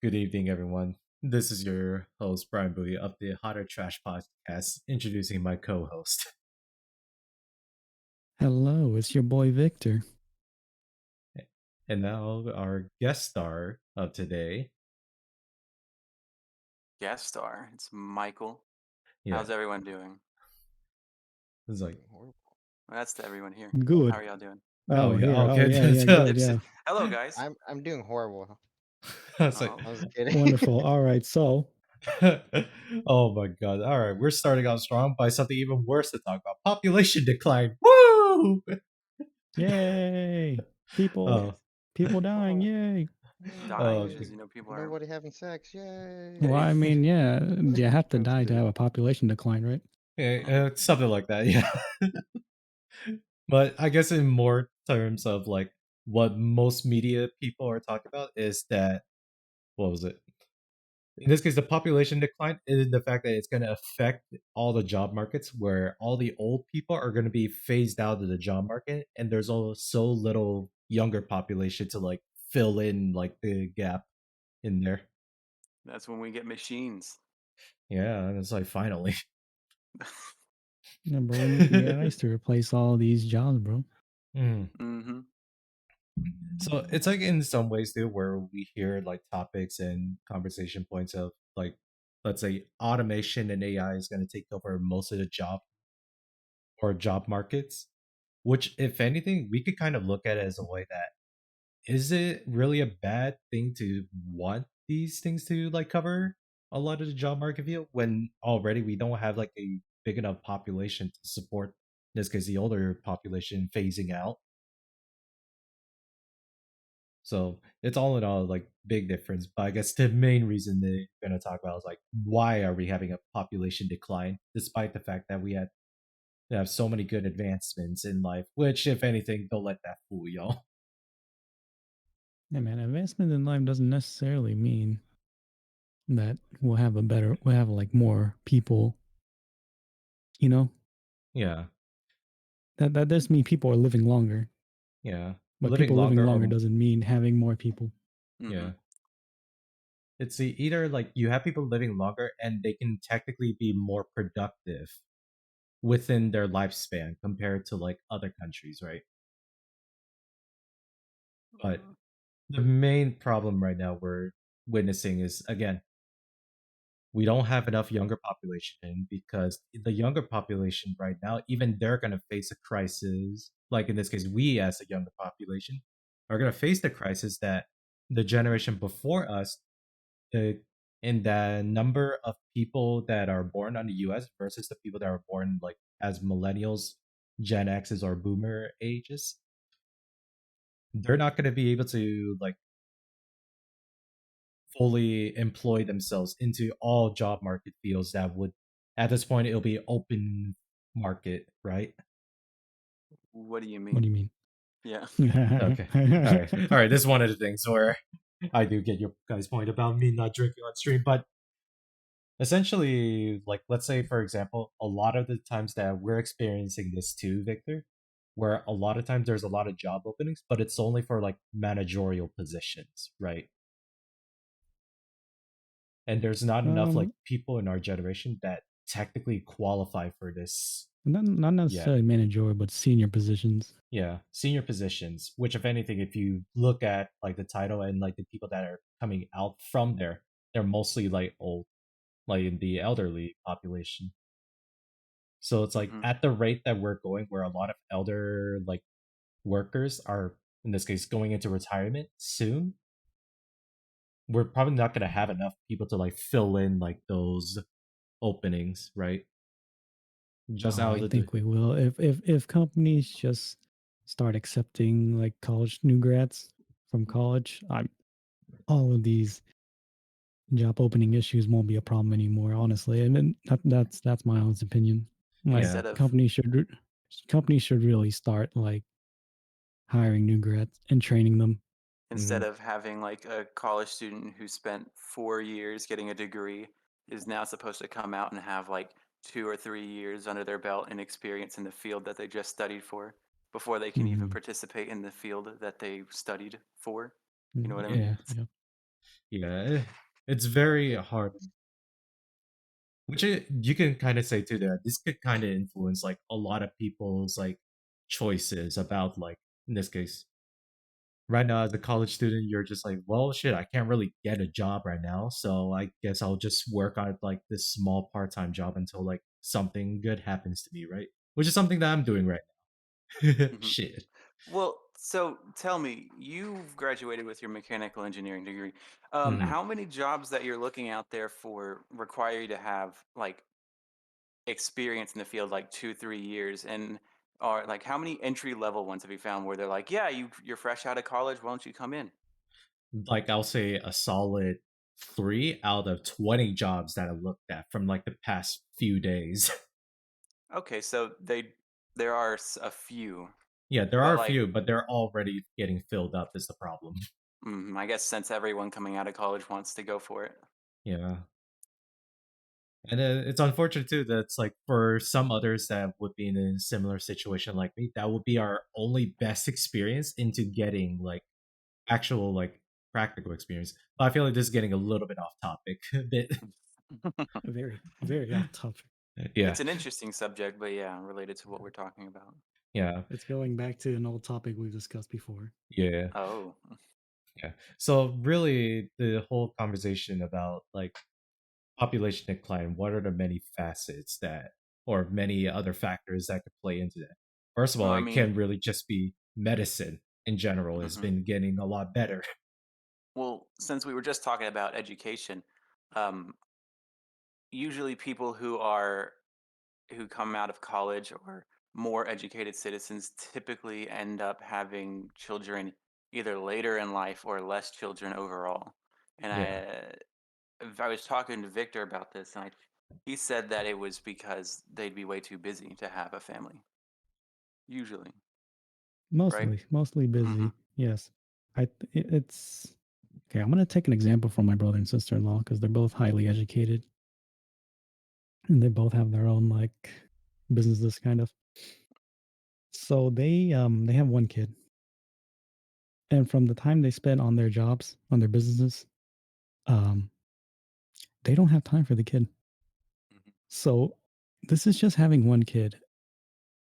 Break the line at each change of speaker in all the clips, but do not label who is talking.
Good evening, everyone. This is your host, Brian Bowie of the Hotter Trash Podcast, introducing my co host.
Hello, it's your boy Victor.
And now, our guest star of today.
Guest star. It's Michael.
Yeah,
How's everyone doing?
it's like,
Doing horrible.
Well, that's to everyone here. How
Good.
are y'all doing?
oh,
Oh,
yeah,
here. Oh,
okay.
yeah, yeah, good.
It's,
Yeah.
hello, guys.
I'm doing horrible.
I was like,
Oh,
I was kidding.
Wonderful. All right. So,
oh my god. All right, we're starting off strong by something even worse to talk about population decline. Woo!
yay. People,
Oh,
people dying. Yay.
oh,
dying
okay.
because people are.
Nobody having sex. Yay.
Well, I mean, yeah, you have to
I'm just
die to have
kidding.
a population decline, right?
Yeah, something like that, yeah. But I guess in more terms of like what most media people are talking about is that what was it? In this case, the population decline is the fact that it's going to affect all the job markets, where all the old people are going to be phased out of the job market, and there's so little younger population to like fill in like the gap in there.
That's when we get machines.
Yeah, and it's like finally.
Yeah, bro. We need AIs to replace all these jobs, bro.
Mm.
Mm-hmm.
So it's like in some ways too, where we hear like topics and conversation points of like, let's say automation and AI is going to take over most of the job markets. Which, if anything, we could kind of look at it as a way that is it really a bad thing to want these things to like cover a lot of the job market field when already we don't have like a big enough population to support in this case the older population phasing out. So it's all in all like big difference. But I guess the main reason they're gonna talk about is like why are we having a population decline despite the fact that we have so many good advancements in life, which if anything, don't let that fool y'all.
Yeah, man. Advancement in life doesn't necessarily mean that we'll have like more people, you know?
Yeah.
That does mean people are living longer,
Yeah.
but
Living
people living
longer
longer
or
doesn't mean having more people.
Mm-hmm.
yeah. It's either like you have people living longer and they can technically be more productive within their lifespan compared to like other countries, right? But the main problem right now we're witnessing is again we don't have enough younger population because the younger population right now even they're going to face a crisis, like in this case we as a younger population are going to face the crisis that the generation before us, the in the number of people that are born on the US versus the people that are born like as millennials, gen x's or boomer ages, they're not going to be able to like fully employ themselves into all job market fields that would at this point it'll be open market, right?
What do you
What do
mean?
you mean?
Yeah.
Okay. All right, this is one of the things where I do get your guys point about me not drinking on stream, but essentially like let's say for example a lot of the times that we're experiencing this too, Victor, where a lot of times there's a lot of job openings but it's only for like managerial positions, right? And there's not enough like
um,
people in our generation that technically qualify for this
not
yet.
necessarily managerial, but senior positions.
Yeah, senior positions, which if anything if you look at like the title and like the people that are coming out from there, they're mostly like old, like in the elderly population. So it's like
Mm-hmm.
at the rate that we're going where a lot of elder like workers are in this case going into retirement soon, we're probably not going to have enough people to like fill in like those openings, right? Just
Oh,
out
I
of the
think we will. If companies just start accepting like college new grads from college, I'm all of these job opening issues won't be a problem anymore, honestly. And then that's my honest opinion. Like
yeah.
Instead of
companies should really start like hiring new grads and training them.
instead
Mm,
of having like a college student who spent 4 years getting a degree is now supposed to come out and have like 2 or 3 years under their belt and experience in the field that they just studied for before they can even
Hmm.
participate in the field that they studied for. You know what I mean?
yeah.
Yeah, yeah.
Yeah, it's very hard. Which you can kind of say too that this could kind of influence like a lot of people's like choices about like in this case right now as a college student you're just like well shit I can't really get a job right now so I guess I'll just work on like this small part-time job until like something good happens to me, right? Which is something that I'm doing right now.
Hmm.
Shit.
Well, so tell me, you've graduated with your mechanical engineering degree.
Mhm.
How many jobs that you're looking out there for require you to have like experience in the field, like 2, 3 years, and are like how many entry level ones have you found where they're like, yeah, you're fresh out of college, why don't you come in?
Like I'll say a solid 3 out of 20 jobs that I looked at from like the past few days.
Okay, so there are a few,
Yeah, there are
but
a
like,
few, but they're already getting filled up is the problem.
I guess since everyone coming out of college wants to go for it.
Yeah. And it's unfortunate too that it's like for some others that would be in a similar situation like me, that would be our only best experience into getting like actual like practical experience. But I feel like this is getting a little bit off topic a bit.
Very, very off topic.
Yeah.
It's an interesting subject, but yeah, related to what we're talking about.
Yeah.
It's going back to an old topic we've discussed before.
Yeah.
Oh.
Yeah. So really the whole conversation about like population decline, what are the many facets that or many other factors that could play into that? First of
Well,
all,
I
it can
mean,
really just be medicine in general has
mhm.
been getting a lot better.
Well, since we were just talking about education, um, usually people who come out of college or more educated citizens typically end up having children either later in life or less children overall. And
Yeah.
I was talking to Victor about this, and he said that it was because they'd be way too busy to have a family, usually, right?
Mostly
Mm-hmm.
busy. Yes, it's okay. I'm gonna take an example from my brother and sister-in-law because they're both highly educated and they both have their own like businesses, kind of. So they have one kid, and from the time they spend on their jobs, on their businesses, um, they don't have time for the kid.
Mm-hmm.
So this is just having one kid.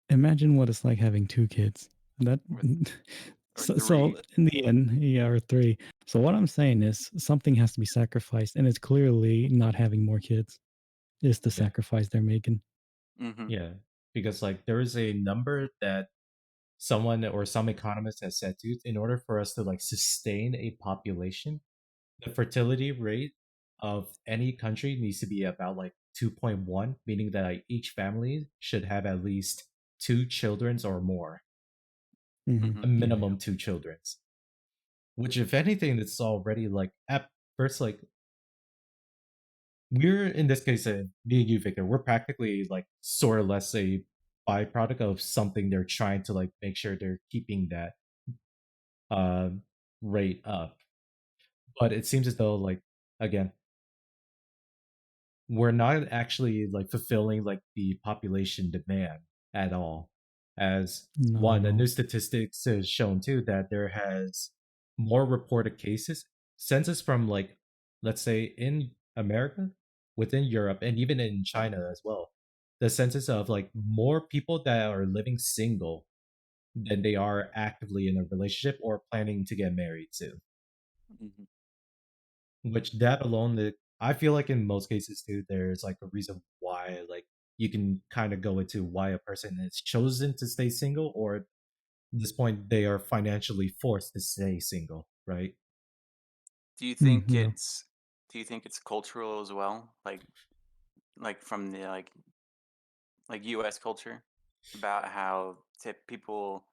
Imagine what it's like having two kids. That
Or
so
three.
in the end, yeah, or three. So what I'm saying is something has to be sacrificed, and it's clearly not having more kids is the
Yeah.
sacrifice they're making.
Mm-hmm.
Yeah. Because like there is a number that someone or some economist has said to in order for us to like sustain a population, the fertility rate of any country needs to be about like 2.1, meaning that like, each family should have at least two children's or more,
Mm-hmm.
a
Yeah, yeah.
minimum two children's. Which, if anything, it's already like at first like we're in this case, me and you, Victor, we're practically like sort of less a byproduct of something they're trying to like make sure they're keeping that uh, rate up. But it seems as though like again we're not actually like fulfilling like the population demand at all. As
Not
one,
at
the
all.
new statistics has shown too that there has more reported cases, census from like let's say in America, within Europe, and even in China as well. The census of like more people that are living single than they are actively in a relationship or planning to get married soon.
Mm-hmm.
Which that alone, that I feel like in most cases too, there's like a reason why like you can kind of go into why a person has chosen to stay single, or at this point they are financially forced to stay single, right?
Do you
Mm,
think
yeah.
it's do you think it's cultural as well? Like from the like US culture about how people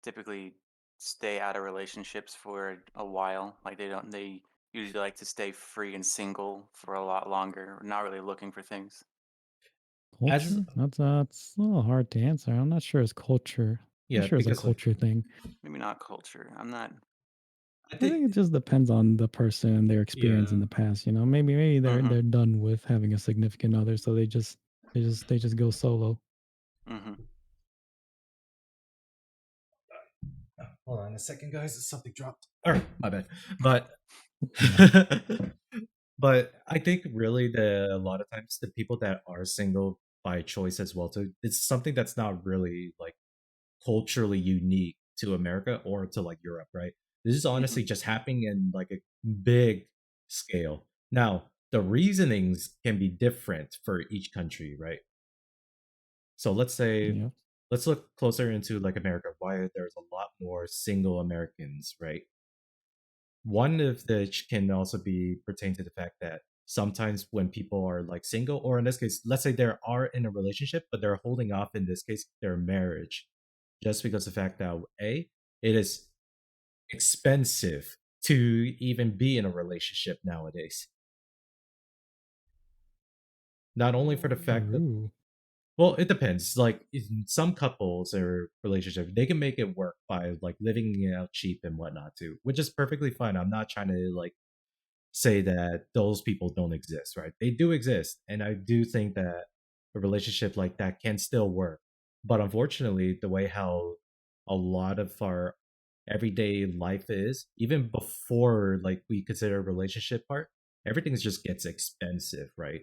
typically stay out of relationships for a while. Like they usually like to stay free and single for a lot longer, not really looking for things.
As
Culture? That's a little hard to answer. I'm not sure it's culture. Not
yeah,
sure it's a
because like
culture thing.
Maybe not culture. I'm not.
I
I
think
think it just depends on the person and their experience in
yeah,
the past. Maybe
Mm-hmm.
they're done with having a significant other, so they just go solo.
Mm-hmm.
hold on a second, guys, something dropped. Or my bad, but
Yeah.
But I think really a lot of times the people that are single by choice as well too, it's something that's not really like culturally unique to America or to like Europe, right? This is
Hmm.
honestly just happening in like a big scale. Now, the reasonings can be different for each country, right? So
Yeah.
let's look closer into like America, why there's a lot more single Americans, right? One of which can also be pertain to the fact that sometimes when people are like single, or in this case, let's say they are in a relationship, but they're holding off in this case their marriage, just because the fact that it is expensive to even be in a relationship nowadays. Not only for the fact that,
True.
well, it depends. Like in some couples or relationships, they can make it work by like living it out cheap and whatnot too, which is perfectly fine. I'm not trying to like say that those people don't exist, right? They do exist. And I do think that a relationship like that can still work. But unfortunately, the way how a lot of our everyday life is, even before like we consider a relationship part, everything just gets expensive, right?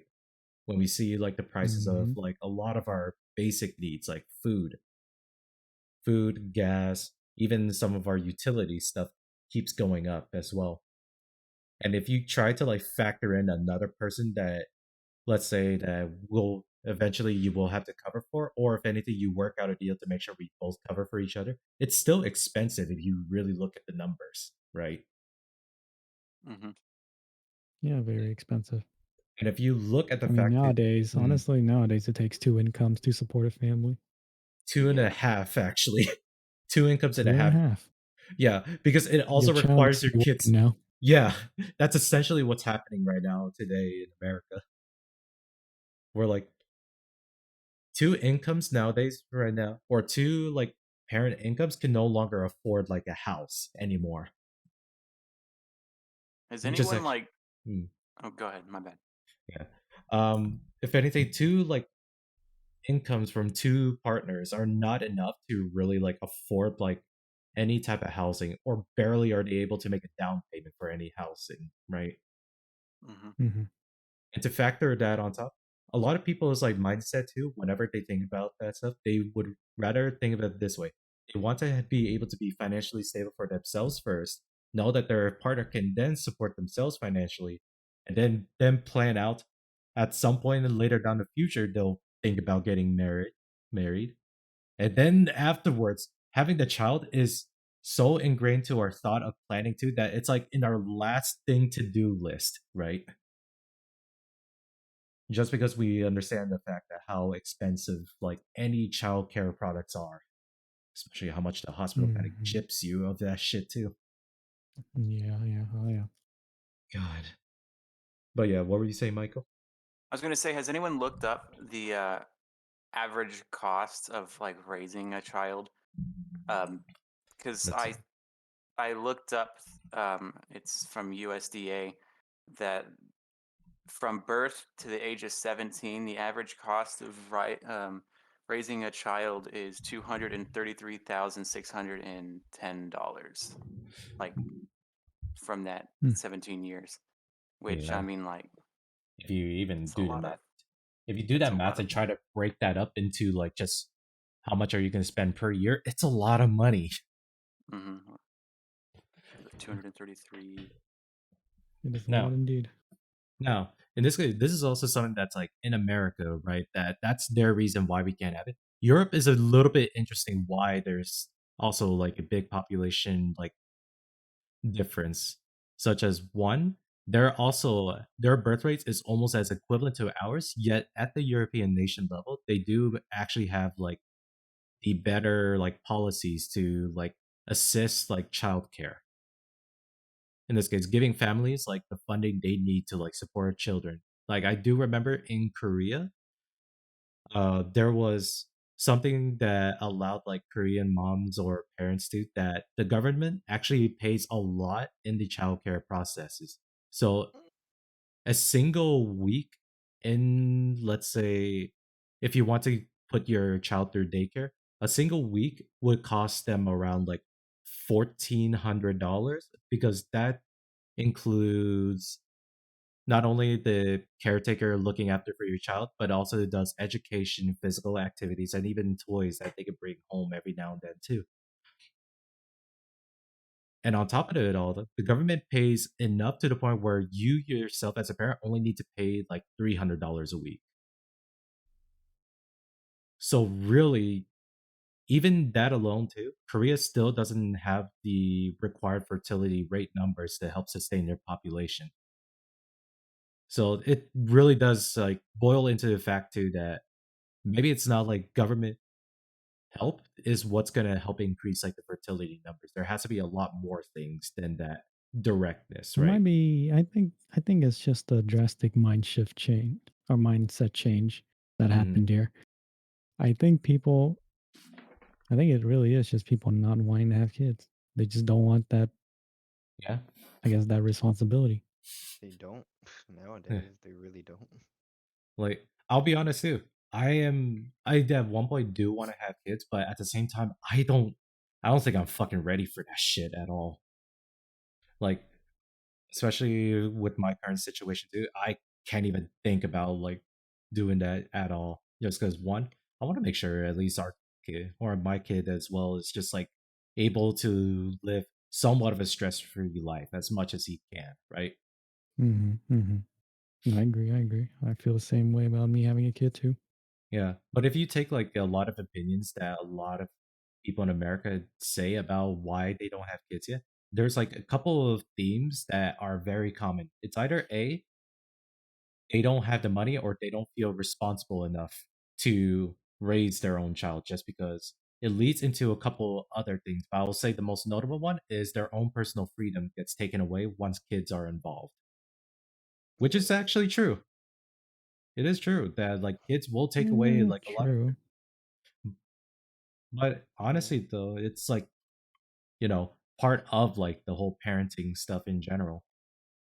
When we see like the prices of
Hmm.
like a lot of our basic needs like food, gas, even some of our utility stuff keeps going up as well. And if you try to like factor in another person that, let's say, that will eventually you will have to cover for, or if anything, you work out a deal to make sure we both cover for each other, it's still expensive if you really look at the numbers, right?
Hmm.
Yeah, very expensive.
And if you look at the
I mean,
fact that
nowadays,
mm,
honestly, nowadays it takes two incomes to support a family.
two and a
Yeah.
half, actually, two incomes and a
Two and a
half,
half.
yeah, because it
Your
also
child
requires
must
your
be working
kids.
now.
Yeah, that's essentially what's happening right now today in America. We're like two incomes nowadays right now, or two like parent incomes can no longer afford like a house anymore.
Is
Which is
anyone
actually
like? Oh, go ahead. My bad.
yeah. If anything, two like incomes from two partners are not enough to really like afford like any type of housing, or barely are they able to make a down payment for any housing, right?
Hmm.
Hmm.
And to factor that on top, a lot of people's like mindset too, whenever they think about that stuff, they would rather think of it this way. They want to be able to be financially stable for themselves first, know that their partner can then support themselves financially, and then plan out at some point and later down the future they'll think about getting married. And then afterwards, having the child is so ingrained to our thought of planning too that it's like in our last thing to do list, right? Just because we understand the fact that how expensive like any childcare products are, especially how much the hospital kind of
Hmm.
chips you of that shit too.
Yeah, yeah, oh yeah.
God. But yeah, what were you saying, Michael?
I was going to say, has anyone looked up the average cost of like raising a child? Because
Let's see.
I looked up. It's from USDA that from birth to the age of 17, the average cost of raising a child is $233,610. Like from that
Hmm.
17 years, which I
Yeah.
mean, like,
If you even
it's a
do the
lot
math.
of
If you do
it's
that
a lot
math
of
and try to break that up into like just how much are you going to spend per year, it's a lot of money.
233.
It is a lot
Now,
indeed.
Now, in this case, this is also something that's like in America, right? That's their reason why we can't have it. Europe is a little bit interesting why there's also like a big population like difference, such as one, they're also their birth rates is almost as equivalent to ours, yet at the European nation level, they do actually have like the better like policies to like assist like childcare. In this case, giving families like the funding they need to like support children. Like I do remember in Korea, there was something that allowed like Korean moms or parents to that the government actually pays a lot in the childcare processes. So a single week in, let's say, if you want to put your child through daycare, a single week would cost them around like $1,400, because that includes not only the caretaker looking after for your child, but also does education, physical activities, and even toys that they can bring home every now and then too. And on top of it all, the government pays enough to the point where you yourself as a parent only need to pay like $300 a week. So really, even that alone too, Korea still doesn't have the required fertility rate numbers to help sustain their population. So it really does like boil into the fact too that maybe it's not like government help is what's going to help increase like the fertility numbers. There has to be a lot more things than that directness,
It
right?
might be. I think it's just a drastic mind shift change or mindset change that
Hmm.
happened here. I think people. I think it really is just people not wanting to have kids. They just don't want that.
Yeah.
I guess that responsibility.
They don't.
Yeah.
Nowadays, they really don't.
Like I'll be honest too. I at one point do want to have kids, but at the same time I don't think I'm fucking ready for that shit at all. Like especially with my current situation too, I can't even think about like doing that at all. Just because one, I want to make sure at least our kid or my kid as well is just like able to live somewhat of a stress-free life as much as he can, right?
I agree. I agree. I feel the same way about me having a kid too.
Yeah. But if you take like a lot of opinions that a lot of people in America say about why they don't have kids yet, there's like a couple of themes that are very common. It's either A, they don't have the money or they don't feel responsible enough to raise their own child just because it leads into a couple other things. But I will say the most notable one is their own personal freedom gets taken away once kids are involved, which is
Yeah.
actually true. It is true that like kids will take away
Mm,
like a lot of
true.
but
Yeah.
honestly though, it's like, part of like the whole parenting stuff in general.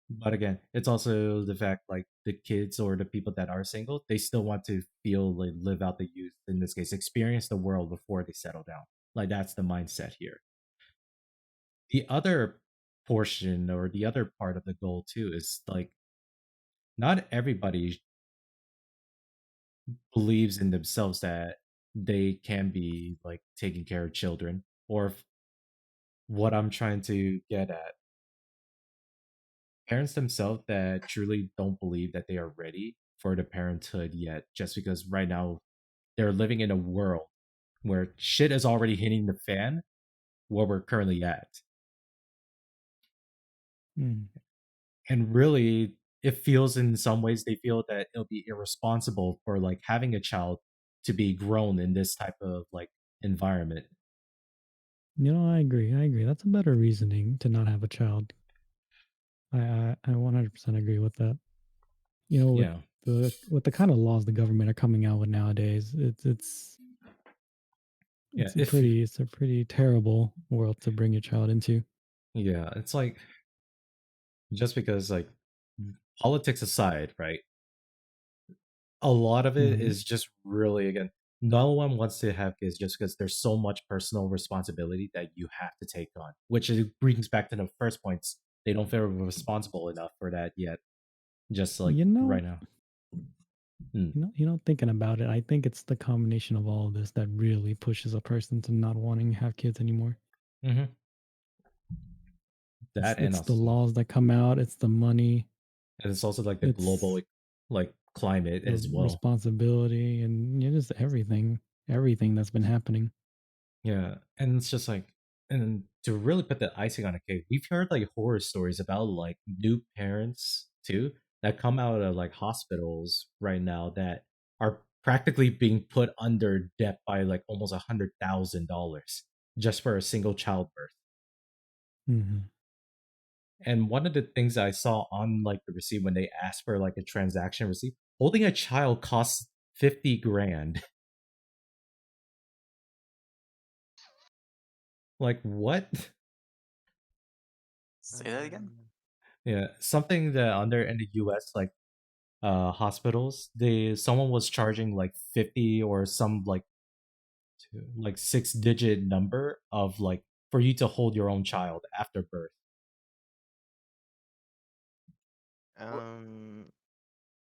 But again, it's also the fact like the kids or the people that are single, they still want to feel like live out the youth in this case, experience the world before they settle down. Like that's the mindset here. The other portion or the other part of the goal too is like not everybody believes in themselves that they can be like taking care of children or what I'm trying to get at parents themselves that truly don't believe that they are ready for the parenthood yet, just because right now they're living in a world where shit is already hitting the fan where we're currently at.
Mm.
And really, it feels in some ways they feel that it'll be irresponsible for like having a child to be grown in this type of like environment.
I agree. I agree. That's a better reasoning to not have a child. I 100% agree with that. With
Yeah.
the kind of laws the government are coming out with nowadays,
Yeah.
it's a pretty terrible world to bring your child into.
It's like just because like politics aside, right? A lot of it
Hmm.
is just really again no one wants to have kids just because there's so much personal responsibility that you have to take on which brings back to the first points they don't feel responsible enough for that yet just like
You know,
right now. Mm.
thinking about it, I think it's the combination of all of this that really pushes a person to not wanting to have kids anymore.
Hmm.
It's
That and
it's the
also
laws that come out, it's the money,
and it's also like the global
it's
like climate
the
as well.
responsibility, and just everything that's been happening.
Yeah, and it's just like, and to really put the icing on a cake, we've heard like horror stories about like new parents too that come out of like hospitals right now that are practically being put under debt by like almost $100,000 just for a single childbirth.
Hmm.
And one of the things I saw on like the receipt when they asked for like a transaction receipt, holding a child costs 50 grand. Like what?
Say that again.
Yeah, something that under in the US like hospitals they someone was charging like 50 or some like 6-digit number of like for you to hold your own child after birth.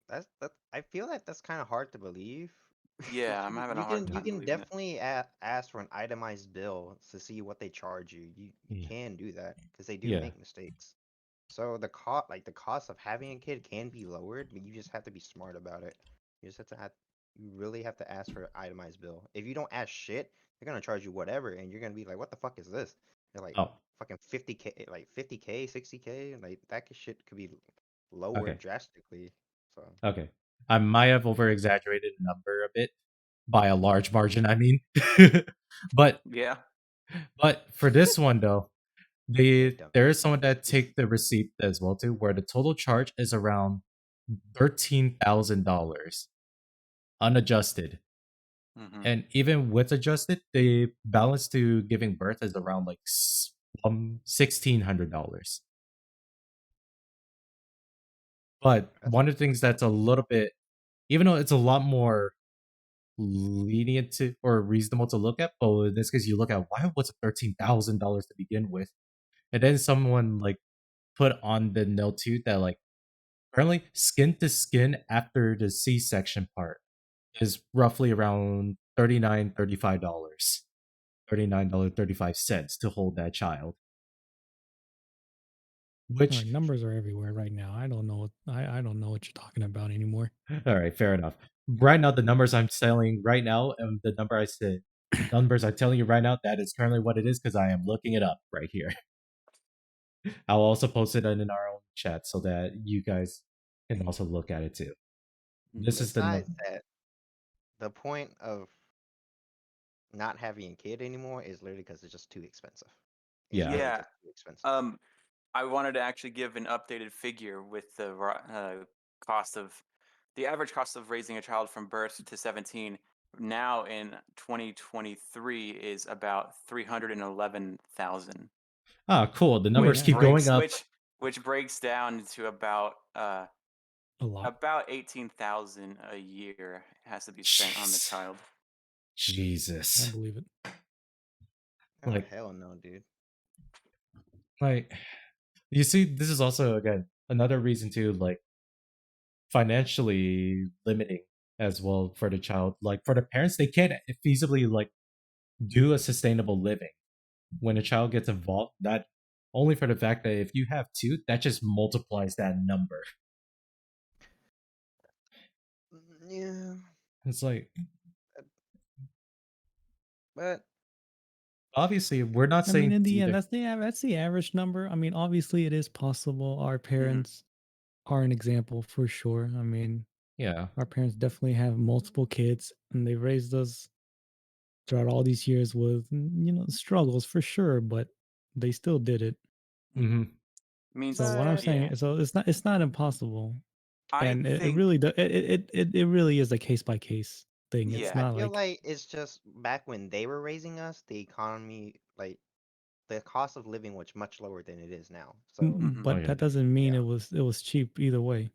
That's I feel like that's kind of hard to believe.
Yeah, I'm having a hard
You
time
can
believing it.
definitely ask for an itemized bill to see what they charge you. You
Yeah.
can do that because they do
Yeah.
make mistakes. So the cost of having a kid can be lowered, but you just have to be smart about it. You just have to you really have to ask for an itemized bill. If you don't ask shit, they're gonna charge you whatever, and you're gonna be like, what the fuck is this? They're like
Oh,
fucking 50K, like 50K, 60K, like shit could be lowered
okay.
drastically. So
Okay. I might have over exaggerated the number a bit by a large margin, I mean. but
Yeah.
for this one though,
you're dumb.
there is someone that take the receipt as well too, where the total charge is around $13,000 unadjusted.
Hmm.
And even with adjusted, the balance to giving birth is around like $1,600. But
That's
one of the things that's a little bit, even though it's a lot more lenient to or reasonable to look at, but in this case, you look at why was it $13,000 to begin with, and then someone like put on the note too that like apparently skin to skin after the C-section part is roughly around $39, $39.35 to hold that child.
All right,
Which,
numbers are everywhere right now. I don't know. I don't know what you're talking about anymore.
all right, fair enough. Right now, the numbers I'm selling right now, and the number I said, numbers I'm telling you right now, that is currently what it is because I am looking it up right here. I'll also post it in our own chat so that you guys can also look at it too. This
Hmm.
is the
besides that, the point of not having a kid anymore is literally because it's just too expensive. It's
yeah.
really
Yeah.
just too expensive.
Um, I wanted to actually give an updated figure with the cost of the average cost of raising a child from birth to 17 now in 2023 is about 311,000,
Ah, cool. The numbers
which
keep
Damn,
going
breaks
up.
which breaks down to
a lot.
about 18,000 a year has to be spent on the
Jeez.
child.
I
Jesus.
believe it.
Oh
Like,
hell no, dude.
like you see, this is also again another reason to like financially limiting as well for the child. Like for the parents, they can't feasibly like do a sustainable living when a child gets involved. That only for the fact that if you have two, that just multiplies that number.
Yeah,
It's like
but
obviously we're not
I mean,
saying
in
to
the end,
either.
that's the average number. I mean, obviously, it is possible. Our
Hmm.
parents are an example for sure. I mean,
Yeah.
our parents definitely have multiple kids, and they raised us throughout all these years with struggles for sure, but they still did it.
Hmm.
Hmm.
So what I'm
but
saying,
Yeah,
so it's not impossible,
I
and it
think,
really it really is a case by case thing. It's
yeah.
I
not
feel
like
like it's just back when they were raising us, the economy, like the cost of living was much lower than it is now. So
Hmm.
Oh
but
yeah.
that doesn't mean
yeah,
it was cheap either way.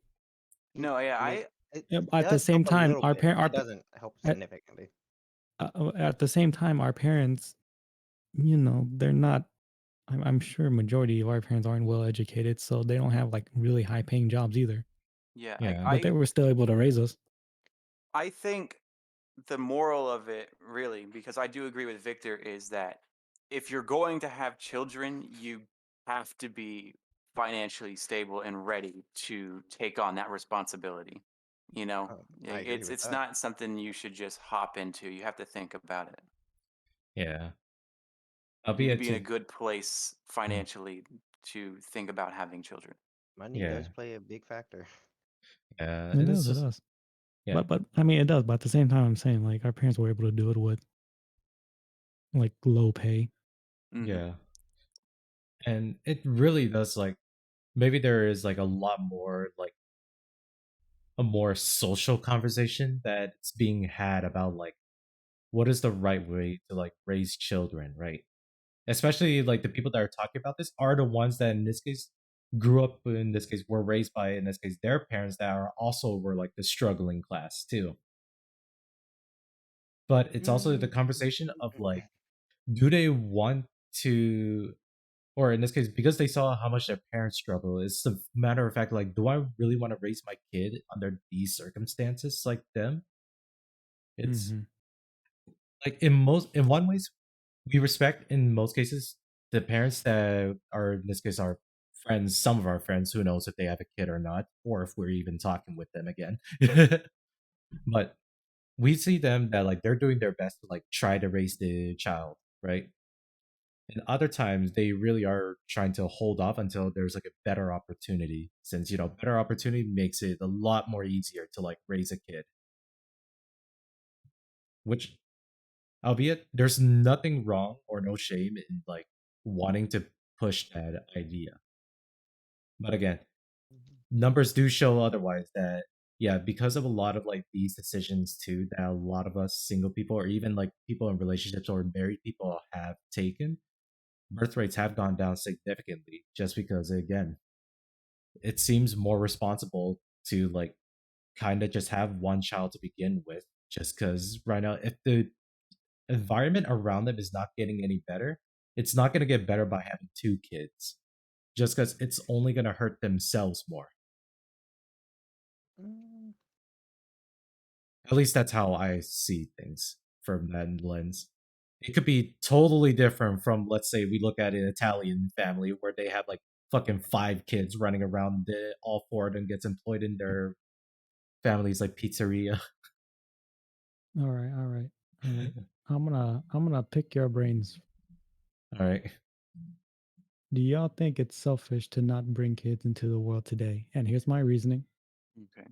No, yeah,
I mean
I
it
At the
does
same
help a
time,
little
our
bit.
parent
It doesn't help
at,
significantly.
at the same time, our parents, they're not. I'm sure majority of our parents aren't well educated, so they don't have like really high paying jobs either.
yeah,
Yeah.
But they were still able to raise us.
I think the moral of it, really, because I do agree with Victor, is that if you're going to have children, you have to be financially stable and ready to take on that responsibility. You know,
I agree with
it's
that.
not something you should just hop into. You have to think about it.
Yeah.
You need to
Albeit
be in a
to
good place
mm,
financially to think about having children.
Money
yeah.
does play a big factor.
Yeah.
It
And it's
does, it
just
does.
yeah.
But I mean, it does. But at the same time, I'm saying like our parents were able to do it with like low pay.
Hmm.
Yeah. And it really does like maybe there is like a lot more like a more social conversation that's being had about like what is the right way to like raise children, right? Especially like the people that are talking about this are the ones that in this case grew up in this case were raised by in this case their parents that are also were like the struggling class too. But it's also the
Mm,
conversation of like do they want to or in this case, because they saw how much their parents struggle, it's a matter of fact, like, do I really want to raise my kid under these circumstances like them? It's
Hmm.
like in one ways, we respect in most cases the parents that are in this case our friends, some of our friends, who knows if they have a kid or not, or if we're even talking with them again. But we see them that like they're doing their best to like try to raise the child, right? And other times they really are trying to hold off until there's like a better opportunity, since better opportunity makes it a lot more easier to like raise a kid. Which, albeit, there's nothing wrong or no shame in like wanting to push that idea. But again, numbers do show otherwise, that yeah, because of a lot of like these decisions too that a lot of us single people or even like people in relationships or married people have taken, birth rates have gone down significantly, just because again, it seems more responsible to like kind of just have one child to begin with, just because right now if the environment around them is not getting any better, it's not going to get better by having two kids, just because it's only going to hurt themselves more.
Mm,
At least that's how I see things from that lens. It could be totally different from, let's say, we look at an Italian family where they have like fucking five kids running around. All four of them gets employed in their family's like pizzeria.
All right, all right, all right. I'm gonna pick your brains.
All right.
Do y'all think it's selfish to not bring kids into the world today? And here's my reasoning.
Okay.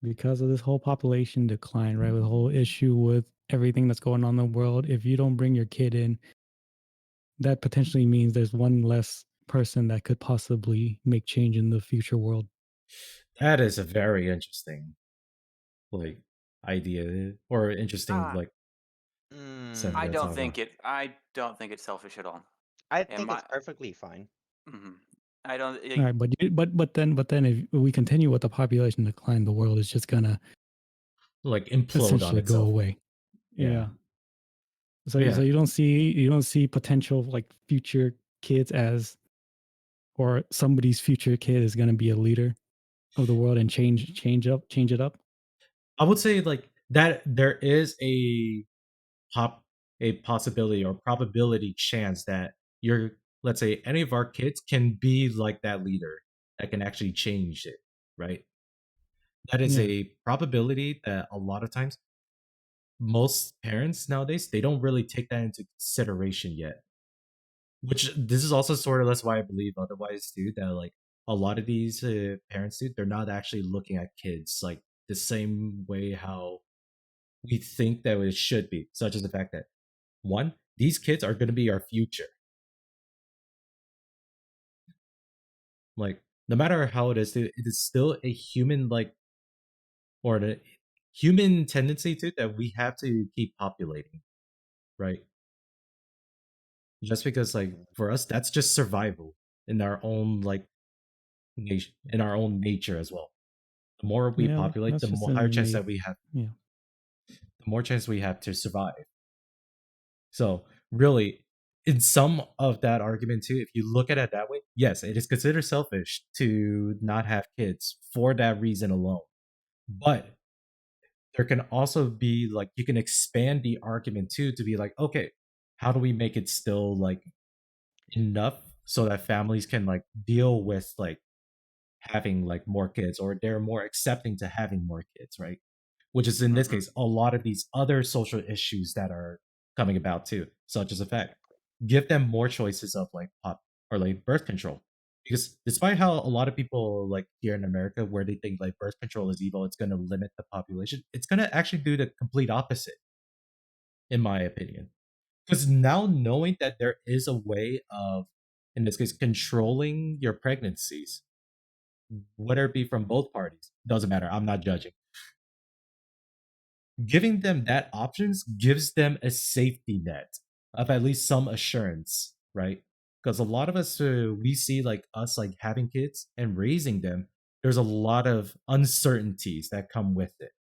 Because of this whole population decline, right? With the whole issue with everything that's going on in the world, if you don't bring your kid in, that potentially means there's one less person that could possibly make change in the future world.
That is a very interesting like idea, or interesting
Ah,
like
I
sentiment to
mm,
don't
talk about.
think it's selfish at all.
I
And
think it's perfectly fine.
mhm. I don't.
All
It,
right, but then if we continue with the population decline, the world is just gonna
Like implode on
essentially go
itself.
away.
Yeah.
Yeah.
But
So
yeah.
you don't see potential like future kids as, or somebody's future kid is gonna be a leader of the world and change it up.
I would say like that there is pop a possibility or probability chance that you're, let's say, any of our kids can be like that leader that can actually change it, right? That is
Yeah.
a probability that a lot of times most parents nowadays they don't really take that into consideration yet. Which this is also sort of that's why I believe otherwise too, that like a lot of these parents dude, they're not actually looking at kids like the same way how we think that it should be, such as the fact that one, these kids are going to be our future. Like, no matter how it is, dude, it is still a human like, or a human tendency to that we have to keep populating, right? Just because like
Mm.
for us that's just survival in our own like nation, in our own nature as well. The more we
Yeah,
populate,
that's
the
just
more
an
higher chance
innate.
that we have,
Yeah.
the more chance we have to survive. So really, in some of that argument too, if you look at it that way, yes, it is considered selfish to not have kids for that reason alone. But there can also be like you can expand the argument too to be like, okay, how do we make it still like enough so that families can like deal with like having like more kids, or they're more accepting to having more kids, right? Which is in this
mhm.
case a lot of these other social issues that are coming about too, such as the fact
Exactly.
give them more choices of like pop or like birth control. Because despite how a lot of people like here in America where they think like birth control is evil, it's going to limit the population, it's going to actually do the complete opposite, in my opinion. Because now knowing that there is a way of, in this case, controlling your pregnancies, whether it be from both parties, doesn't matter. I'm not judging. Giving them that options gives them a safety net of at least some assurance, right? Because a lot of us, we see like us like having kids and raising them, there's a lot of uncertainties that come with it,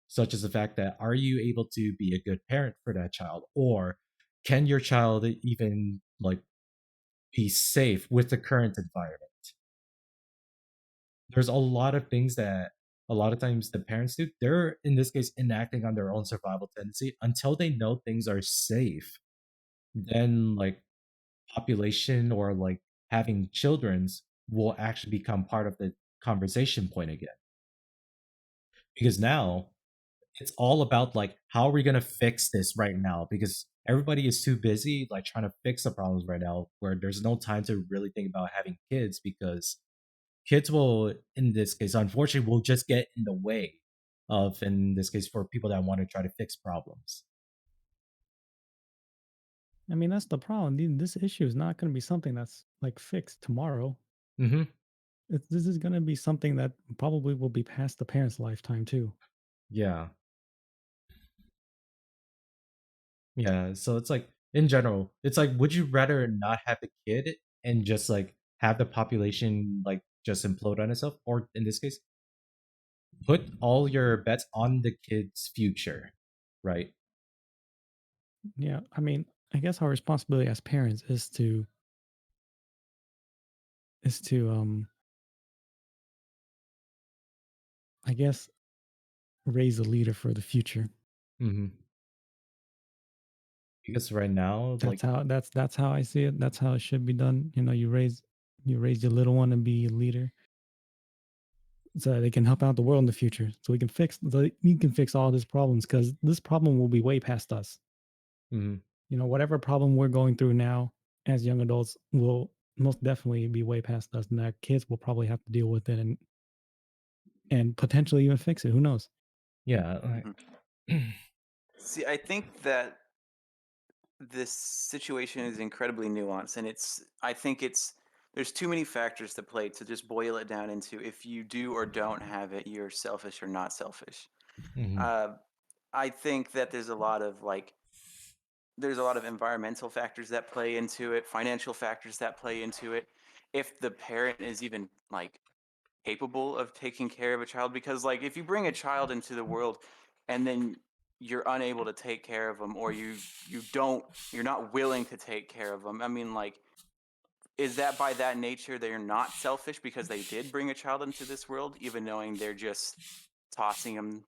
such as the fact that are you able to be a good parent for that child, or can your child even like be safe with the current environment. There's a lot of things that a lot of times the parents do. They're in this case enacting on their own survival tendency until they know things are safe. Then like population or like having children's will actually become part of the conversation point again. Because now it's all about like how are we going to fix this right now, because everybody is too busy like trying to fix the problems right now where there's no time to really think about having kids, because kids will in this case unfortunately will just get in the way of, in this case, for people that want to try to fix problems.
I mean, that's the problem. This issue is not going to be something that's like fixed tomorrow.
Mm-hmm.
This is going to be something that probably will be past the parents' lifetime too.
Yeah. Yeah, so it's like in general, it's like would you rather not have a kid and just like have the population like just implode on itself, or in this case, put all your bets on the kid's future, right?
Yeah, I mean, I guess our responsibility as parents is to I guess raise a leader for the future.
Mm-hmm. Because right now, like,
That's how I see it. That's how it should be done. You know, you raise your little one and be a leader so that they can help out the world in the future. So we can fix all these problems because this problem will be way past us.
mm-hmm.
You know, whatever problem we're going through now as young adults will most definitely be way past us, and our kids will probably have to deal with it and potentially even fix it. Who knows?
Yeah, like,
See, I think that this situation is incredibly nuanced, and I think there's too many factors to play to just boil it down into if you do or don't have it, you're selfish or not selfish.
mm-hmm.
Uh, I think that there's a lot of environmental factors that play into it, financial factors that play into it. If the parent is even like capable of taking care of a child, because like if you bring a child into the world and then you're unable to take care of them, or you're not willing to take care of them, I mean, like, is that by that nature they're not selfish because they did bring a child into this world, even knowing they're just tossing them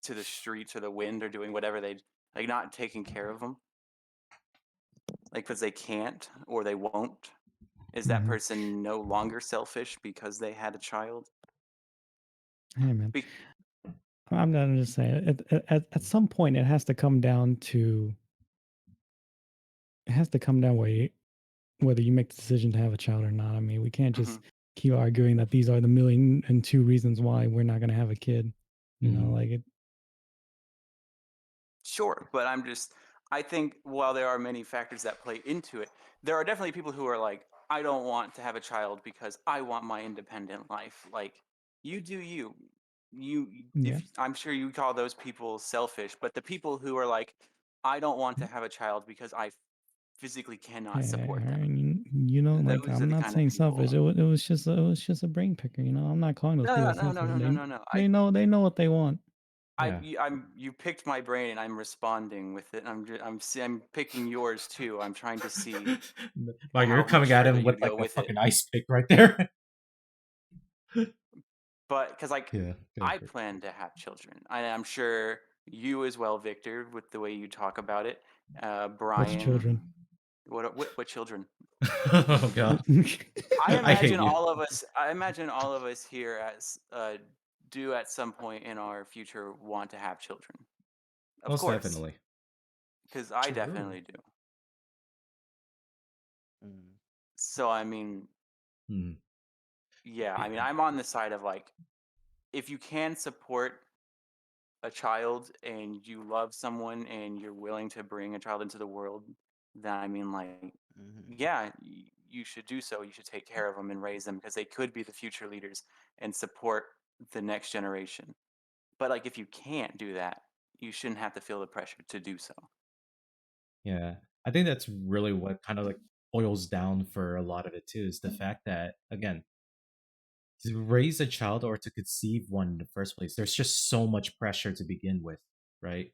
to the streets or the wind or doing whatever they like, not taking care of them, like because they can't or they won't? Is that
Hmm.
person no longer selfish because they had a child?
Hey, man,
Be-
I'm not just saying. At some point, it has to come down whether you make the decision to have a child or not. I mean, we can't just
Mhm.
keep arguing that these are the million and two reasons why we're not going to have a kid. You know,
Mm-hmm.
like it.
Sure, but I think while there are many factors that play into it, there are definitely people who are like, I don't want to have a child because I want my independent life. Like, you do you.
Yeah.
If I'm sure you call those people selfish, but the people who are like, I don't want to have a child because I physically cannot support them.
You know, like
Those are
I'm
the
not
kind of
saying
people.
selfish. It was just a brain picker. You know, I'm not calling those
No, no,
people
no, no,
selfish.
no, no, no, no.
They know what they want.
Yeah.
You picked my brain and I'm responding with it. I'm picking yours too. I'm trying to see
Like you're
how much
coming at
further
him with
you'd
like
go
a
with it.
fucking ice pick right there.
But because like
Yeah, go
I
for it.
plan to have children, and I'm sure you as well, Victor, with the way you talk about it.
Which
Brian,
children?
what children?
Oh god, I hate you.
I imagine all of us here do at some point in our future want to have children. Of
Most
course,
definitely.
because I
True.
definitely do.
Mm.
So I mean,
Hmm.
yeah, I
Y-
mean, I'm on the side of like, if you can support a child and you love someone and you're willing to bring a child into the world, then I mean, like,
Mhm.
yeah, you should do so. You should take care of them and raise them because they could be the future leaders and support the next generation. But like, if you can't do that, you shouldn't have to feel the pressure to do so.
Yeah, I think that's really what kind of like boils down for a lot of it too, is the fact that again, to raise a child or to conceive one in the first place, there's just so much pressure to begin with, right?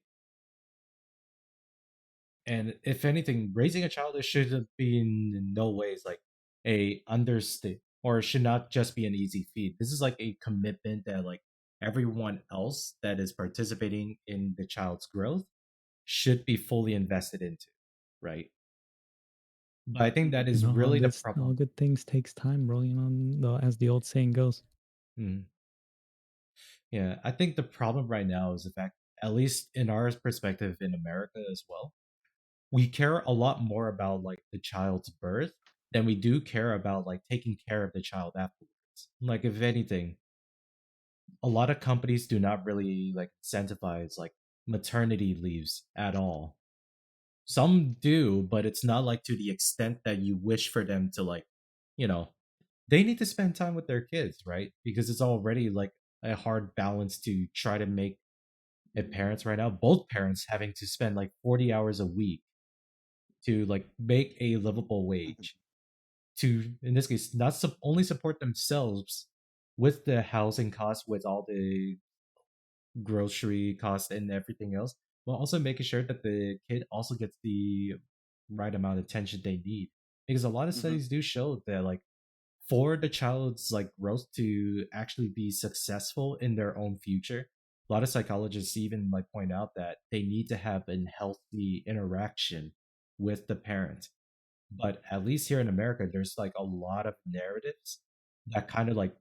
And if anything, raising a child, it should be in no ways like a understate or should not just be an easy feat. This is like a commitment that like everyone else that is participating in the child's growth should be fully invested into, right? But I think that
You
is
know how
really the
this all
problem.
good things takes time, bro. You know, as the old saying goes.
Mm. Yeah, I think the problem right now is the fact, at least in our perspective in America as well, we care a lot more about like the child's birth than we do care about like taking care of the child afterwards. Like if anything, a lot of companies do not really like incentivize like maternity leaves at all. Some do, but it's not like to the extent that you wish for them to like, you know, they need to spend time with their kids, right? Because it's already like a hard balance to try to make it parents right now, both parents having to spend like 40 hours a week to like make a livable
Mhm.
wage to, in this case, not only support themselves with the housing costs, with all the grocery costs and everything else, but also making sure that the kid also gets the right amount of attention they need. Because a lot of
Hmm.
studies do show that like for the child's like growth to actually be successful in their own future, a lot of psychologists even like point out that they need to have a healthy interaction with the parent. But at least here in America, there's like a lot of narratives that kind of like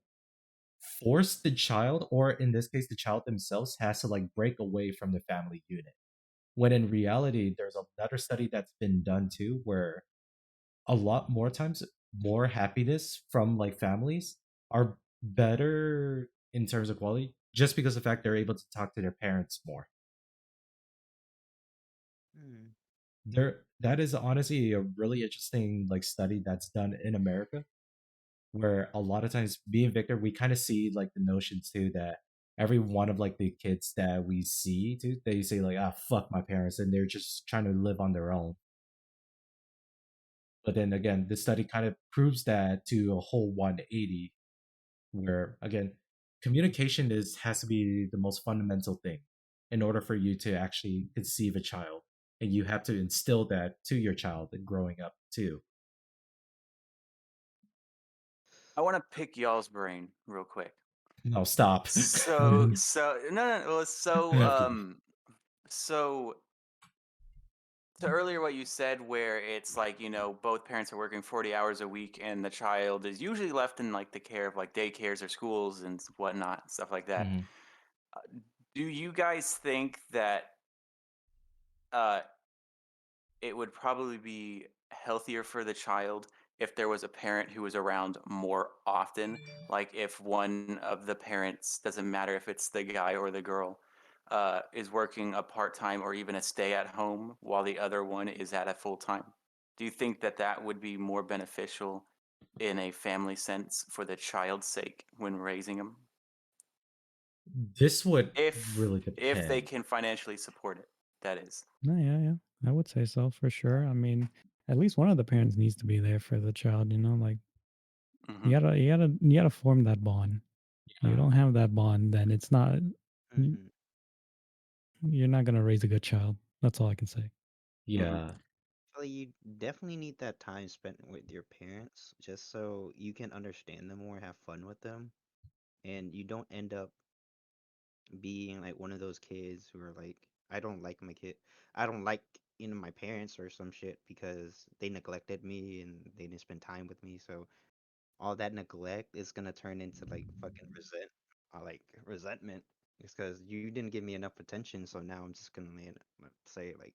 force the child, or in this case, the child themselves, has to like break away from the family unit. When in reality, there's another study that's been done too, where a lot more times, more happiness from like families are better in terms of quality just because of the fact they're able to talk to their parents more.
Hmm.
There, that is honestly a really interesting like study that's done in America, where a lot of times me and Victor, we kind of see like the notion too that every one of like the kids that we see too, they say like, ah, fuck my parents, and they're just trying to live on their own. But then again, this study kind of proves that to a whole 180, where again, communication is has to be the most fundamental thing in order for you to actually conceive a child, and you have to instill that to your child and growing up too.
I want to pick y'all's brain real quick.
No, stop.
So,
Mhm.
no, no, well,
I'm kidding.
so to earlier what you said, where it's like, both parents are working 40 hours a week and the child is usually left in like the care of like daycares or schools and whatnot, stuff like that.
Mhm.
Uh, do you guys think that uh, it would probably be healthier for the child if there was a parent who was around more often? Like if one of the parents, doesn't matter if it's the guy or the girl, is working a part time or even a stay at home while the other one is at a full time. Do you think that that would be more beneficial in a family sense for the child's sake when raising them?
This would
If
really
if they
depend.
can financially support it, that is.
No, yeah, yeah. I would say so for sure. I mean, at least one of the parents needs to be there for the child. You know, like
Mm-hmm.
you gotta form that bond. You
Yeah,
don't have that bond, then it's not. y-
Hmm.
You're not gonna raise a good child. That's all I can say.
Mm-hmm.
yeah,
So you definitely need that time spent with your parents just so you can understand them more, have fun with them, and you don't end up being like one of those kids who are like, I don't like my kid. I don't like my parents or some shit because they neglected me and they didn't spend time with me. So all that neglect is gonna turn into like fucking resentment. It's because you didn't give me enough attention, so now I'm just gonna say like,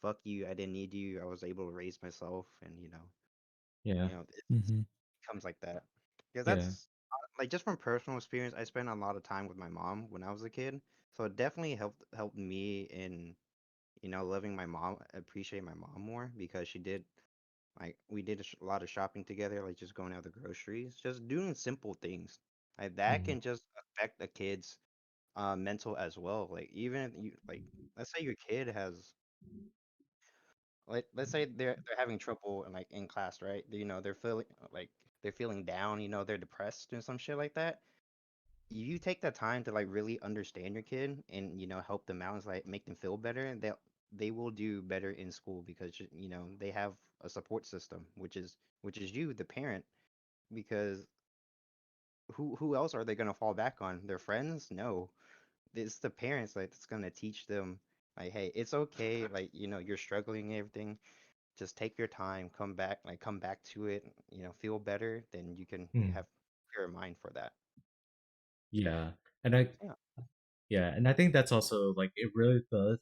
"Fuck you! I didn't need you. I was able to raise myself," and
yeah,
it
Hmm.
becomes like that. Because
yeah,
that's like just from personal experience. I spent a lot of time with my mom when I was a kid, so it definitely helped me in loving my mom, appreciate my mom more because she did like we did a lot of shopping together, like just going out the groceries, just doing simple things. Like that
mhm,
can just affect a kid's mental as well. Like even if you like, let's say your kid has like let's say they're having trouble in like in class, right? They're feeling like they're feeling down, they're depressed and some shit like that. You take the time to like really understand your kid and help them out and like make them feel better. they will do better in school because they have a support system, which is you, the parent, because who else are they gonna fall back on? Their friends? No, it's the parents like that's gonna teach them like, hey, it's okay, like you're struggling and everything. Just take your time, come back to it, feel better, then you can
Hmm.
have clear mind for that.
Yeah, and I
Yeah.
yeah, and I think that's also like it really does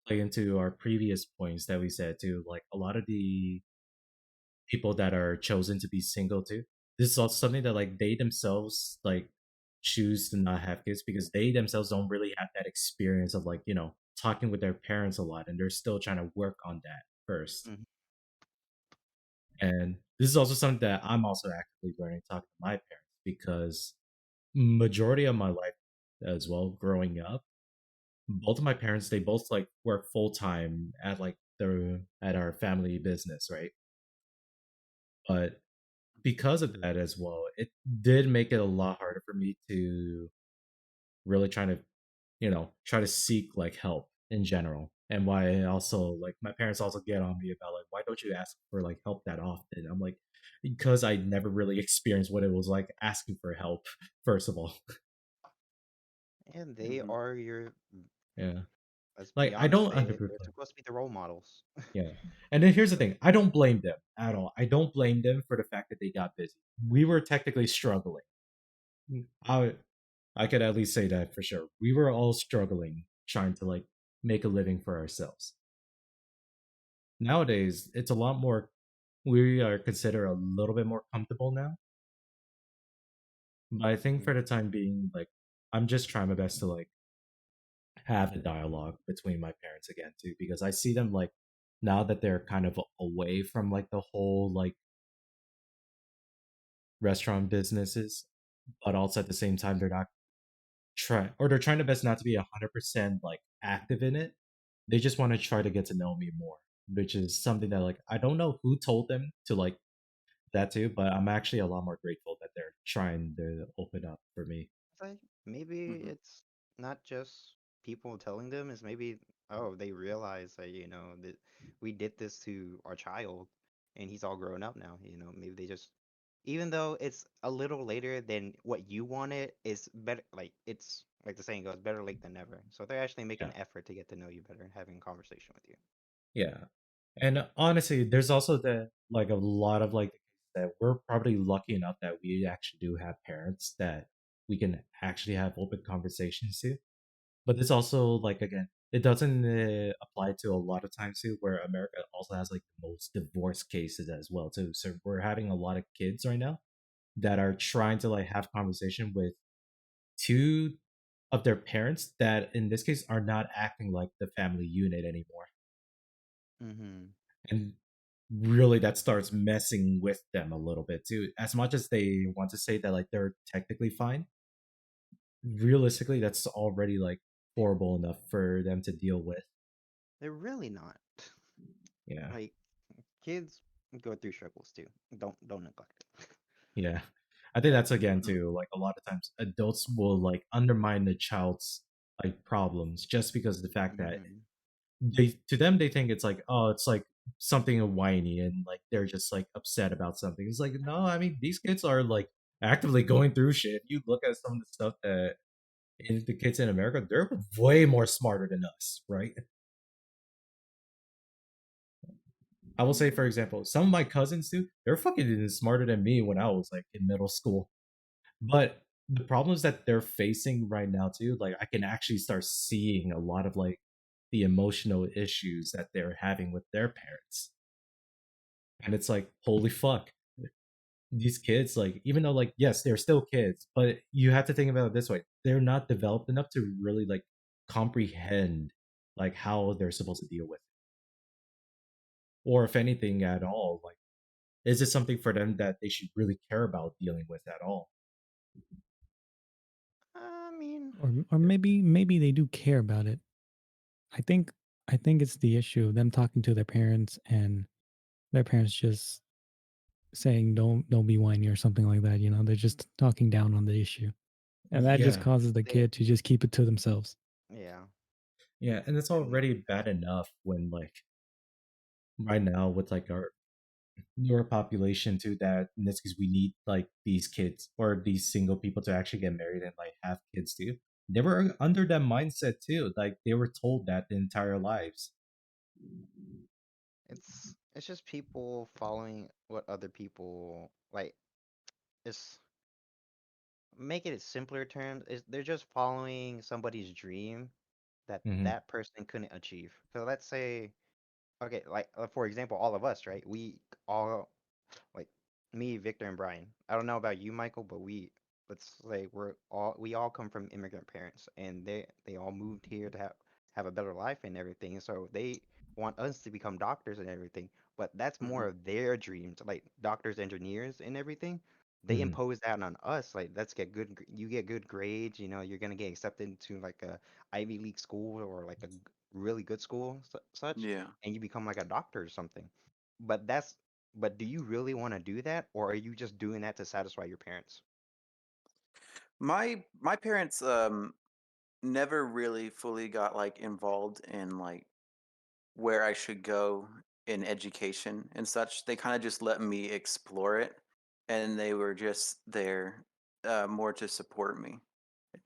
play into our previous points that we said too. Like a lot of the people that are chosen to be single too. This is also something that like they themselves like choose to not have kids because they themselves don't really have that experience of like, talking with their parents a lot and they're still trying to work on that first.
Mhm.
And this is also something that I'm also actively learning talking to my parents because majority of my life as well growing up, both of my parents they both like work full time at like the at our family business, right? But because of that as well, it did make it a lot harder for me to really try to seek like help in general. And why I also like my parents also get on me about like why don't you ask for like help that often? I'm like because I never really experienced what it was like asking for help. First of all,
And they
Hmm.
are your,
yeah,
let's be
like I
honest,
don't
they're
underprefer.
supposed to be the role models.
Yeah, and then here's the thing: I don't blame them at all. I don't blame them for the fact that they got busy. We were technically struggling. I I could at least say that for sure. We were all struggling trying to like make a living for ourselves. Nowadays, it's a lot more we are considered a little bit more comfortable now. But I think for
Mm.
the time being, like I'm just trying my best to like have a dialogue between my parents again too, because I see them like now that they're kind of away from like the whole like restaurant businesses, but also at the same time they're not they're trying their best not to be 100% like active in it. They just want to try to get to know me more, which is something that like I don't know who told them to like that too, but I'm actually a lot more grateful that they're trying to open up for me.
It's like maybe
Hmm.
it's not just people telling them, it's maybe, oh, they realize that, that we did this to our child and he's all grown up now, maybe they just, even though it's a little later than what you wanted, it's better, like it's like the saying goes, better late than never. So they're actually making
Yeah.
an effort to get to know you better and having a conversation with you.
Yeah. And honestly, there's also the like a lot of like that we're probably lucky enough that we actually do have parents that we can actually have open conversations to. But it's also like again, it doesn't apply to a lot of times too, where America also has like the most divorce cases as well too. So we're having a lot of kids right now that are trying to like have conversation with two of their parents that in this case are not acting like the family unit anymore.
Mm-hmm.
And really that starts messing with them a little bit too. As much as they want to say that like they're technically fine, realistically that's already like horrible enough for them to deal with.
They're really not.
Yeah.
Like kids go through struggles too. Don't neglect it.
Yeah. I think that's again
Hmm.
too, like a lot of times adults will like undermine the child's like problems just because of the fact that
Mm-hmm.
they to them they think it's like, oh, it's like something whiny and like they're just like upset about something. It's like, no, I mean these kids are like actively going through shit. If you look at some of the stuff that the kids in America, they're way more smarter than us, right? I will say, for example, some of my cousins too, they're fucking smarter than me when I was like in middle school. But the problems that they're facing right now too, like I can actually start seeing a lot of like the emotional issues that they're having with their parents. And it's like, holy fuck. These kids, like, even though like, yes, they're still kids, but you have to think about it this way. They're not developed enough to really like comprehend like how they're supposed to deal with it. Or if anything at all, like is it something for them that they should really care about dealing with at all?
I mean,
Or maybe they do care about it. I think I think it's the issue of them talking to their parents and their parents just saying don't be whiny or something like that. They're just talking down on the issue, and that just
Yeah.
causes the
they
kid to just keep it to themselves.
yeah.
Yeah, and it's
And
already bad enough when like right now with like our newer population too, that in this case we need like these kids or these single people to actually get married and like have kids too. They were under that mindset too. Like they were told that the entire lives.
it's just people following what other people like. It's make it simpler terms. Is they're just following somebody's dream that
Hmm.
that person couldn't achieve. So let's say, okay, like for example, all of us, right? We all like me, Victor, and Brian. I don't know about you, Michael, but let's say we all come from immigrant parents, and they all moved here to have a better life and everything. So they want us to become doctors and everything, but that's
Hmm.
more of their dreams, like doctors, engineers, and everything. They
Hmm.
impose that on us, like let's get you get good grades, you're gonna get accepted into like a Ivy League school or like a really good school, such,
Yeah.
and you become like a doctor or something. But that's but do you really want to do that, or are you just doing that to satisfy your parents?
My parents never really fully got like involved in like where I should go in education and such. They kind of just let me explore it, and they were just there more to support me.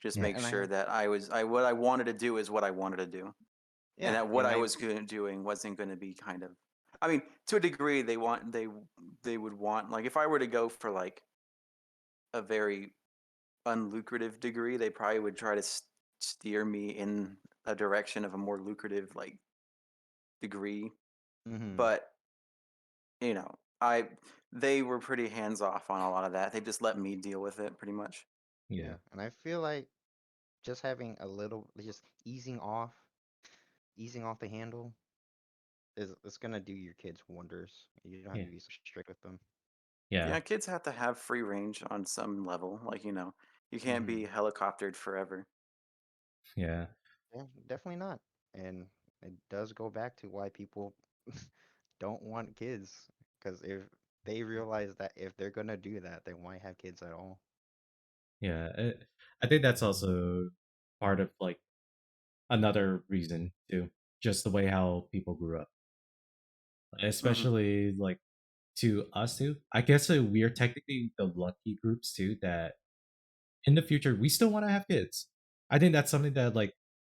Just
Yeah,
make
and I
sure
have,
that I what I wanted to do is what I wanted to do, and
yeah,
that what
and
I
I,
was doing wasn't going to be kind of. I mean, to a degree, they would want like if I were to go for like a very unlucrative degree, they probably would try to steer me in a direction of a more lucrative like degree.
mm-hmm,
But you know, I they were pretty hands off on a lot of that. They just let me deal with it pretty much.
Yeah,
yeah, and I feel like just having a little, just easing off the handle is it's gonna do your kids wonders. You don't have
yeah,
to be so strict with them.
yeah,
Yeah, kids have to have free range on some level. Like, you can't
Mm-hmm.
be helicoptered forever.
yeah,
Yeah, definitely not. And it does go back to why people don't want kids, because if they realize that if they're gonna do that, then why have kids at all?
yeah. I think that's also part of like another reason too. Just the way how people grew up,
Hmm.
especially like to us too. I guess we're technically the lucky groups too that in the future we still want to have kids. I think that's something that like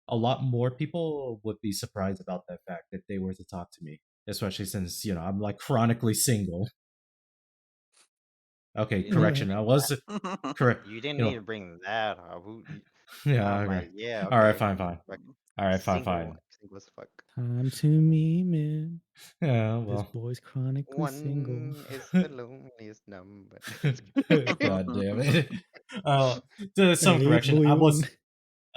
a lot more people would be surprised about that fact if they were to talk to me, especially since I'm like chronically single. Okay,
You didn't need to
Yeah.
correction. I
bring
was
that.
correct.
You didn't
You
need
know,
to bring that up.
yeah.
I'm
Okay.
like, yeah,
All right.
okay,
Fine. Fine.
fucking
All right. Fine.
single,
Fine.
single as fuck.
Time to me, man.
Yeah.
This
Well.
boy's chronically single.
One is the loneliest number.
God damn it. Uh, to some
Hey,
correction. I
boy.
was.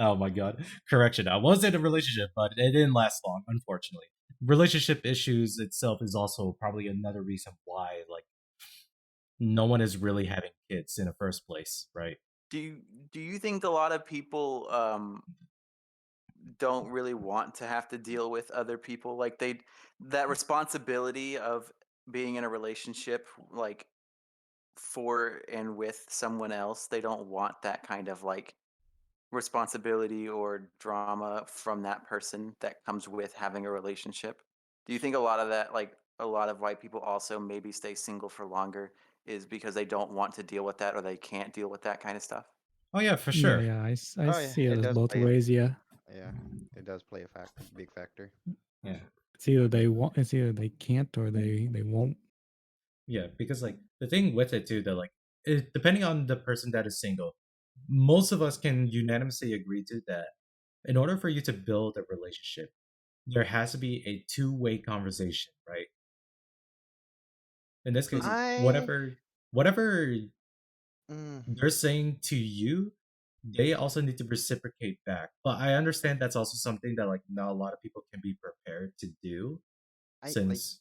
Oh my god. Correction. I was in a relationship, but it didn't last long, unfortunately. Relationship issues itself is also probably another reason why, like, no one is really having kids in the first place, right?
do you do you think a lot of people don't really want to have to deal with other people? Like that responsibility of being in a relationship, like for and with someone else, they don't want that kind of like responsibility or drama from that person that comes with having a relationship. Do you think a lot of that, like a lot of white people also maybe stay single for longer, is because they don't want to deal with that or they can't deal with that kind of stuff?
Oh, yeah, for
Yeah,
sure.
yeah. I
Oh yeah,
see it
it
as
does
both
play.
ways. Yeah.
Yeah, it does play a big factor.
Yeah.
It's either they want. It's either they can't or they won't.
Yeah, because, like, the thing with it, too, that, like, depending on the person that is single, most of us can unanimously agree to that in order for you to build a relationship, there has to be a two-way conversation, right? In this case,
Hmm.
I
whatever
mm,
they're saying to you, they also need to reciprocate back. But I understand that's also something that like not a lot of people can be prepared to do
I like
since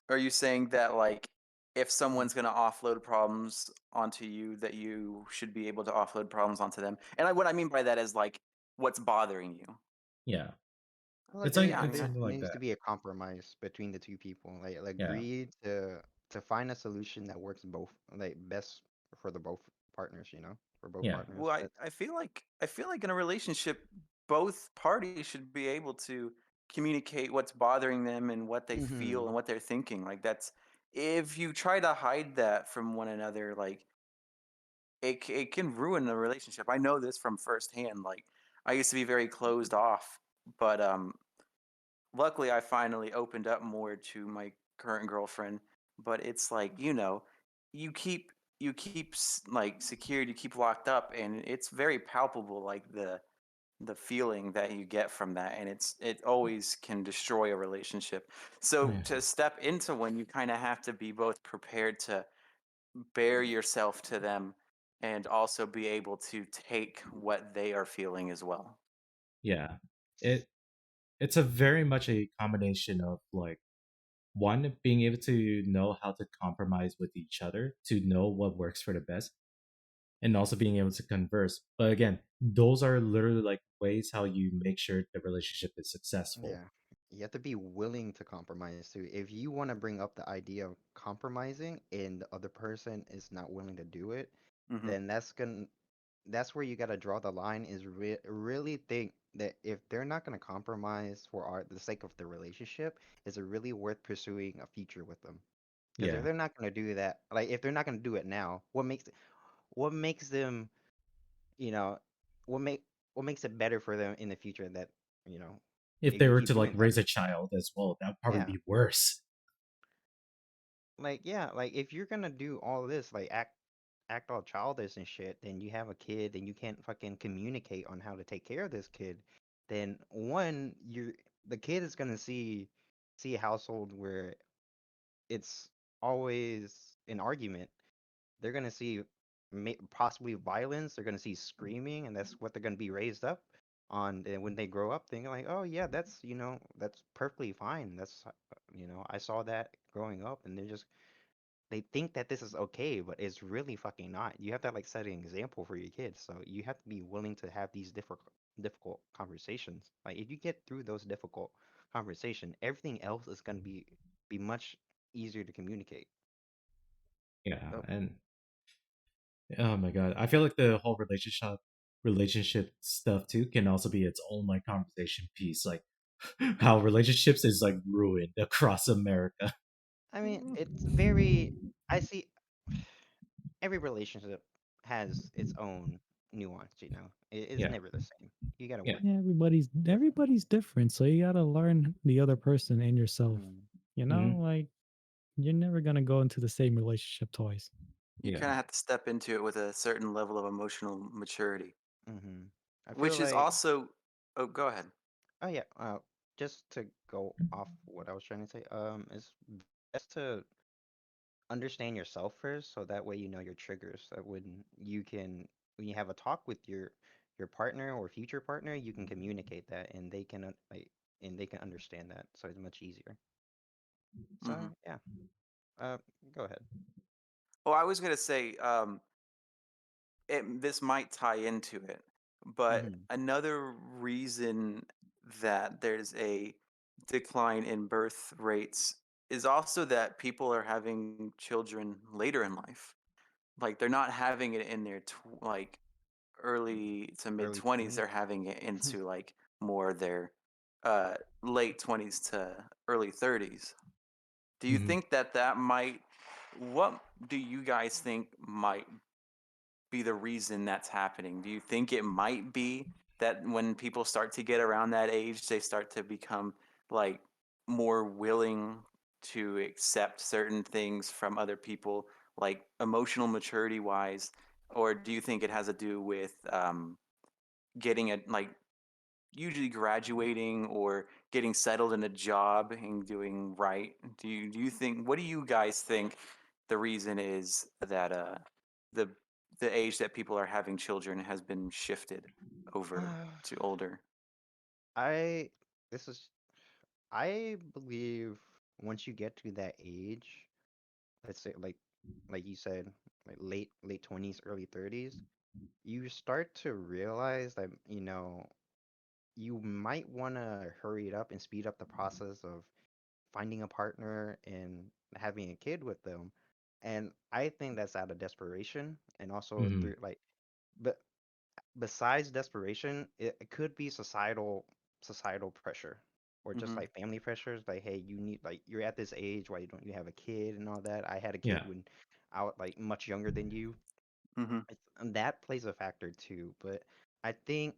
Are you saying that like if someone's going to offload problems onto you, that you should be able to offload problems onto them? And what I mean by that is like what's bothering you.
yeah.
like
It's like
Yeah, I
it's
mean,
something like
needs to
that.
be a compromise between the two people. Like
Yeah.
agree to find a solution that works both, like best for the both partners. For both
Yeah.
partners.
well,
That's
I feel like in a relationship both parties should be able to communicate what's bothering them and what they feel
Mm-hmm.
and what they're thinking. Like that's if you try to hide that from one another, like it can ruin a relationship. I know this from firsthand. Like I used to be very closed off, but luckily I finally opened up more to my current girlfriend. But it's like you keep like secured, you keep locked up, and it's very palpable. Like the feeling that you get from that, and it always can destroy a relationship. So
Yeah.
to step into one, you kind of have to be both prepared to bare yourself to them and also be able to take what they are feeling as well.
Yeah. It it's a very much a combination of like one being able to know how to compromise with each other to know what works for the best and also being able to converse. But again, those are literally like ways how you make sure the relationship is successful.
Yeah. You have to be willing to compromise too. If you want to bring up the idea of compromising and the other person is not willing to do it,
Hmm.
then that's where you got to draw the line is really think that if they're not going to compromise for the sake of the relationship, is it really worth pursuing a future with them? Because if
Yeah.
they're not going to do that, like if they're not going to do it now, what makes them, you know, what make what makes it better for them in the future that, you know,
If
they
they
can
were
keep
to like
doing that?
raise a child as well, that would probably
Yeah.
be worse.
Like yeah, like if you're gonna do all this, like act all childish and shit, then you have a kid and you can't fucking communicate on how to take care of this kid, then one, the kid is gonna see a household where it's always an argument. They're gonna see possibly violence. They're gonna see screaming, and that's what they're gonna be raised up on. And when they grow up, thinking like, oh yeah, that's that's perfectly fine. That's I saw that growing up, and they think that this is okay, but it's really fucking not. You have to like set an example for your kids. So you have to be willing to have these difficult conversations. Like if you get through those difficult conversation, everything else is gonna be much easier to communicate.
Yeah,
So
and oh my god, I feel like the whole relationship stuff too can also be its own like conversation piece, like how relationships is like ruined across America.
I mean, it's very. I see every relationship has its own nuance. It is
Yeah,
never the same. You gotta
yeah.
work.
Yeah, everybody's different, so you gotta learn the other person and yourself.
Mm-hmm.
Hmm.
Like you're never gonna go into the same relationship twice.
You
Yeah.
kind of have to step into it with a certain level of emotional maturity,
Mm-hmm. I feel
which is
like.
also. Oh, go ahead.
Oh yeah. Just to go off what I was trying to say. It's best to understand yourself first, so that way you know your triggers. That when you have a talk with your partner or future partner, you can communicate that, and they can and they can understand that, so it's much easier. So
Hmm.
yeah. Uh, Go ahead.
Well, I was gonna say, this might tie into it, but
Mm-hmm.
another reason that there's a decline in birth rates is also that people are having children later in life. Like they're not having it in their like early to mid
Early
20s,
20s.
they're having it into like more their uh late 20s to early 30s. Do you
Hmm.
think that might what do you guys think might be the reason that's happening? Do you think it might be that when people start to get around that age, they start to become like more willing to accept certain things from other people, like emotional maturity wise? Or do you think it has to do with getting a like usually graduating or getting settled in a job and doing right? Do you think what do you guys think the reason is that the the age that people are having children has been shifted over to older?
I this is I believe once you get to that age, let's say like you said, like late 20s, early 30s, you start to realize that, you might want to hurry it up and speed up the process of finding a partner and having a kid with them. And I think that's out of desperation and also
Hmm.
through like but besides desperation, it could be societal pressure or just
Mm-hmm.
like family pressures. Like, hey, you need like you're at this age. Why don't you have a kid and all that? I had a kid
Yeah.
when I was like much younger than you.
Mm-hmm.
And that plays a factor too. But I think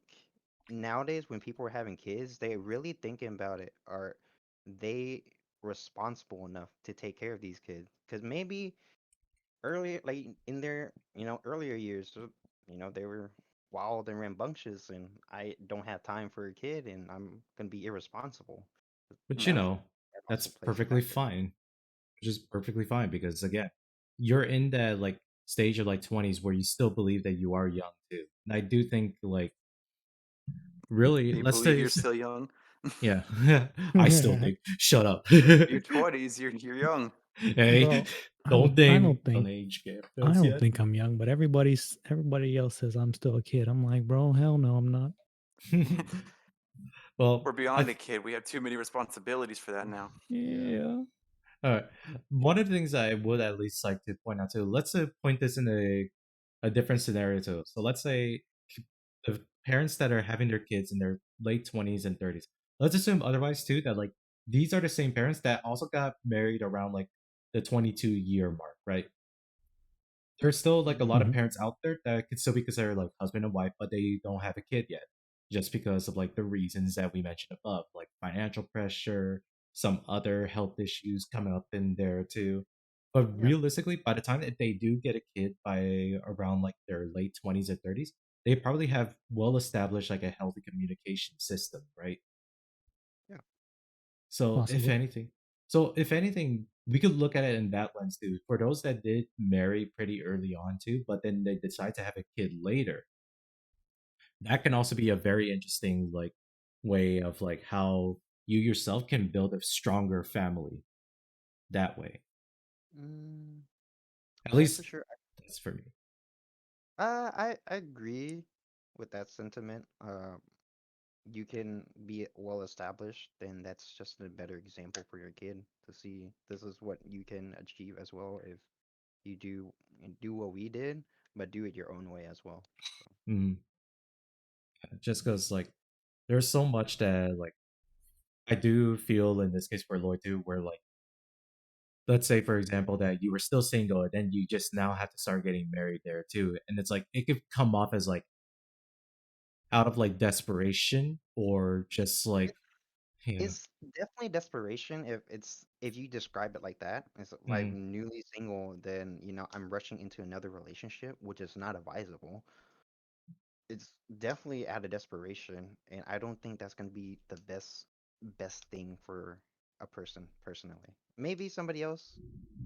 nowadays when people are having kids, they really thinking about it. Are they responsible enough to take care of these kids? Because maybe earlier, like in their earlier years, they were wild and rambunctious, and I don't have time for a kid, and I'm gonna be irresponsible.
But
And that's that
that's
also plays a
perfectly
factor.
fine. Which is perfectly fine because again, you're in that like stage of like 20s where you still believe that you are young too. And I do think like really,
Do you
let's
believe
say
you're still young?
yeah. I still think shut up.
Your 20s, you're young.
Hey,
Bro,
don't
I
name
don't think
an age gap
I
us
don't
yet.
think I'm young, but everybody else says I'm still a kid. I'm like, bro, hell no, I'm not.
Well,
We're beyond a kid. We have too many responsibilities for that now.
yeah.
Yeah.
All right. One of the things I would at least like to point out too. Let's point this in a different scenario too. So let's say the parents that are having their kids in their late 20s and 30s. Let's assume otherwise too that like these are the same parents that also got married around like the 22-year mark, right? There's still like a
Hmm.
lot of
Mhm.
parents out there that could still be considered like husband and wife, but they don't have a kid yet, just because of like the reasons that we mentioned above, like financial pressure, some other health issues coming up in there too. But
Yeah,
realistically, by the time that they do get a kid by around like their late 20s or 30s, they probably have well established like a healthy communication system, right?
yeah.
So if
Possibly.
anything, so if anything, we could look at it in that lens too. For those that did marry pretty early on too, but then they decide to have a kid later, that can also be a very interesting like way of like how you yourself can build a stronger family that way.
Mm,
At
yeah, for
least
sure.
that's for me.
I agree with that sentiment. You can be well established, then that's just a better example for your kid to see this is what you can achieve as well if you do what we did, but do it your own way as well. So
Mm, just because like there's so much that like I do feel in this case for Lloyd too, where like let's say for example that you were still single and then you just now have to start getting married there too, and it's like it could come off as like out of like desperation or just like
it,
yeah.
it's definitely desperation if you describe it like that. It's like
Mm,
newly single, then I'm rushing into another relationship, which is not advisable. It's definitely out of desperation, and I don't think that's gonna be the best thing for a person personally. Maybe somebody else,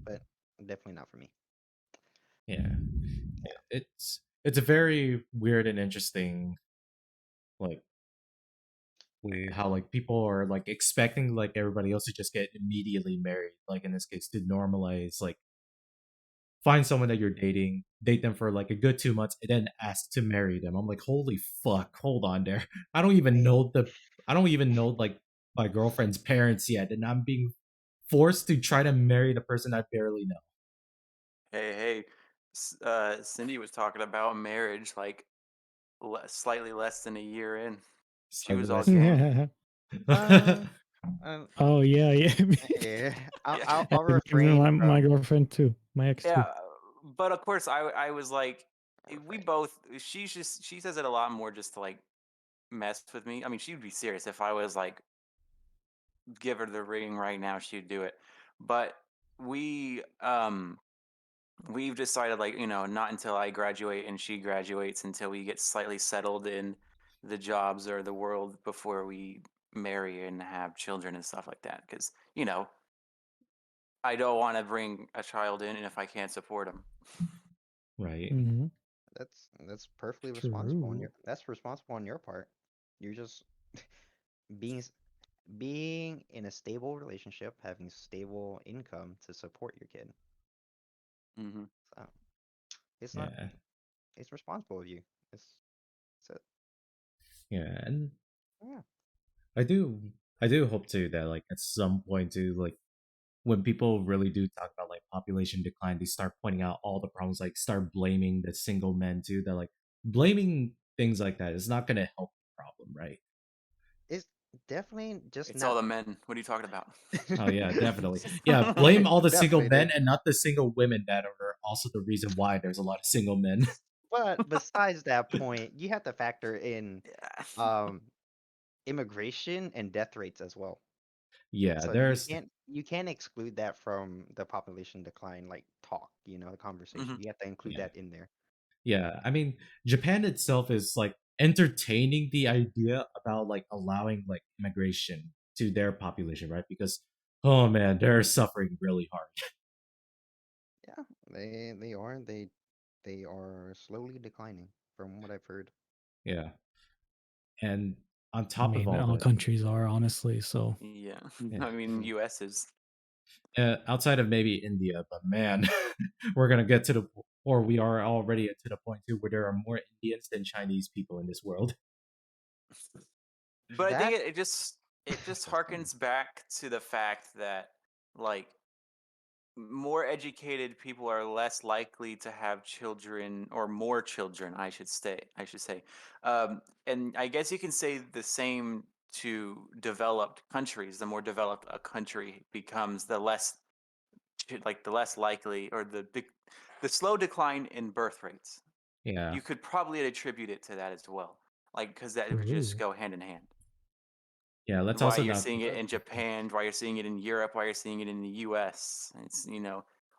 but definitely not for me.
yeah. It's a very weird and interesting like way how like people are like expecting like everybody else to just get immediately married, like in this case to normalize like find someone that you're dating, date them for like a good 2 months, and then ask to marry them. I'm like, holy fuck, hold on there. I don't even
Hey,
know the I don't even know like my girlfriend's parents yet, and I'm being forced to try to marry the person I barely know.
Hey, Cindy was talking about marriage like slightly less than a year in. She
Slightly
was all
less than
game.
uh, um,
Oh yeah, yeah.
yeah, I'll,
Yeah,
I'll
Hey,
I'll
my
refrain
my
from.
girlfriend too. My ex
yeah.
too.
But of course, I was like,
I'll
we
refrain.
both. She says it a lot more just to like mess with me. I mean, she'd be serious if I was like, give her the ring right now, she'd do it. But we we've decided like not until I graduate and she graduates until we get slightly settled in the jobs or the world before we marry and have children and stuff like that because I don't want to bring a child in and if I can't support them.
Right.
Hmm.
That's perfectly responsible on
True.
your. That's responsible on your part. You're just being s- being in a stable relationship, having stable income to support your kid.
Hmm.
So it's not.
Yeah.
It's responsible of you. It's, it's
Yeah. And
yeah.
I do I do hope too that like at some point too like when people really do talk about like population decline, they start pointing out all the problems, like start blaming the single men too. That like blaming things like that. It's not going to help the problem, right?
It's definitely just
It's all
not.
the men. What are you talking about?
Oh yeah, definitely. Yeah, blame all the single
Definitely,
men
dude.
and not the single women that are also the reason why there's a lot of single men.
But besides that point, you have to factor in
Yeah.
um immigration and death rates as well.
Yeah,
So
there's
you can't exclude that from the population decline like talk, the
hmm
conversation. You have to include
yeah.
that in there.
Yeah, I mean, Japan itself is like entertaining the idea about like allowing like immigration to their population, right? Because oh man, they're suffering really hard.
Yeah, they are slowly declining from what I've heard.
Yeah. And on
I
top of
mean,
all
all
that,
countries are honestly. So
Yeah.
yeah,
I mean,
Mhm.
U.S. is.
outside of maybe India, but man, we're gonna get to the or we are already to the point too where there are more Indians than Chinese people in this world.
But I think
That
it just
that's funny.
harkens back to the fact that like more educated people are less likely to have children or more children, I should say. And I guess you can say the same to developed countries. The more developed a country becomes, the less the less likely, or the slow decline in birth rates.
Yeah.
You could probably attribute it to that as well, like because that would just
ooh,
go hand in hand.
Yeah, let's
Why
also
you're
not
seeing it in Japan, why you're seeing it in Europe, why you're seeing it in the US. It's,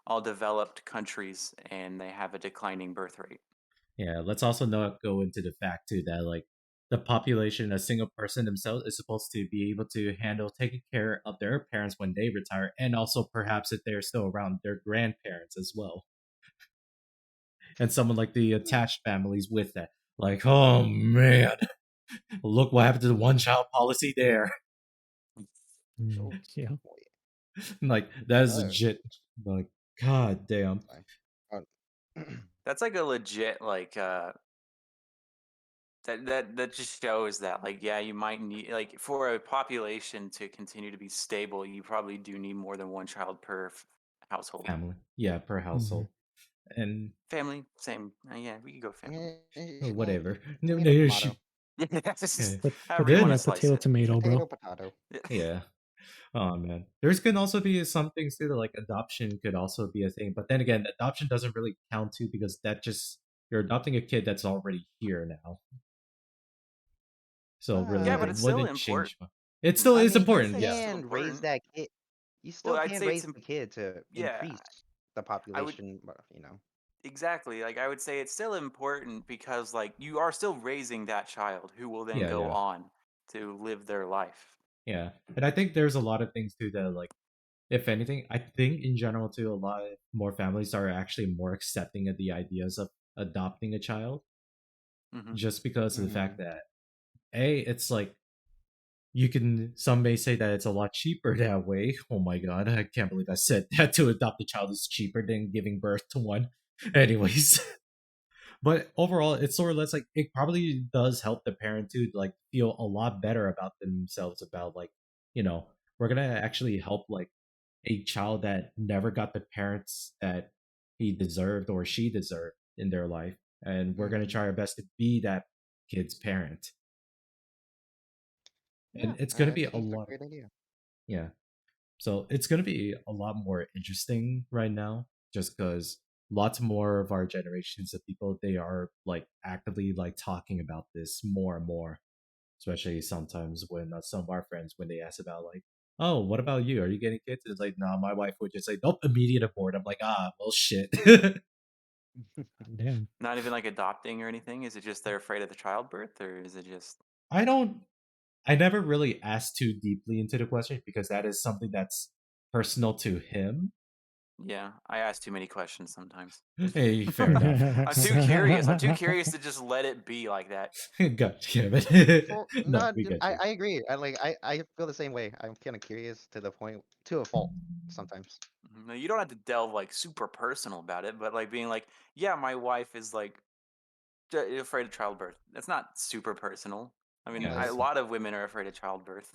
all developed countries, and they have a declining birth rate.
yeah, let's also not go into the fact too that like the population, a single person themselves is supposed to be able to handle taking care of their parents when they retire, and also perhaps if they're still around, their grandparents as well, and someone like the
Yeah.
attached families with that. Like, oh man, look what happened to the one child policy there.
mm,
Oh
yeah.
boy.
Like that is
Oh,
legit. Like, god damn.
sorry. Uh,
That's like a legit that just shows that, like, yeah, you might need, like, for a population to continue to be stable, you probably do need more than one child per household.
Family, yeah, per
Mhm.
household, and
Family, same. Yeah, we could go family.
whatever. No,
Tomato,
no,
tomato.
Yeah, that's
yeah.
just
But
however you want to
Then
slice
potato
it.
tomato,
Potato,
bro.
potato.
yeah. Oh man, there's can also be some things too that like adoption could also be a thing, but then again, adoption doesn't really count too because that just you're adopting a kid that's already here now. So really,
Yeah,
like,
but
it
But
it's still
wouldn't
important.
change. It still
I
is
mean, you
I'd
important,
say it's
yeah,
still
can raise
important.
that kid. You
Well,
still
I'd
can
say
raise the kid to
yeah,
increase the
I would
population. But.
exactly. Like, I would say it's still important because, like, you are still raising that child who will then
yeah,
go
yeah,
on to live their life.
yeah. And I think there's a lot of things too that like, if anything, I think in general too, a lot more families are actually more accepting of the ideas of adopting a child,
hmm
just because of the fact
Mhm.
that it's like you can some may say that it's a lot cheaper that way. Oh my god, I can't believe I said that to adopt a child is cheaper than giving birth to one. Anyways, but overall it's sort of less like it probably does help the parent to like feel a lot better about themselves about like, you know, we're gonna actually help like a child that never got the parents that he deserved or she deserved in their life. And we're gonna
Mhm.
try our best to be that kid's parent. And
Yeah,
it's gonna
I
be a
think it's a
lot of
great idea.
yeah. So it's going to be a lot more interesting right now, just because lots more of our generations of people they are like actively like talking about this more and more. Especially sometimes when some of our friends when they ask about like, oh, what about you? Are you getting kids? It's like, nah, my wife would just say, nope, immediate abort. I'm like, ah, well, shit.
God damn.
Not even like adopting or anything. Is it just they're afraid of the childbirth, or is it just
I don't. I never really asked too deeply into the question because that is something that's personal to him.
yeah? I ask too many questions sometimes.
Hey, fair enough.
I'm too curious. I'm too curious to just let it be like that.
God damn it.
For
No,
no,
we get you.
I agree. I feel the same way. I'm kind of curious to the point to a fault sometimes.
No, you don't have to delve like super personal about it, but like being like, yeah, my wife is like afraid of childbirth. That's not super personal. I mean,
Yeah,
a
Yes.
lot of women are afraid of childbirth.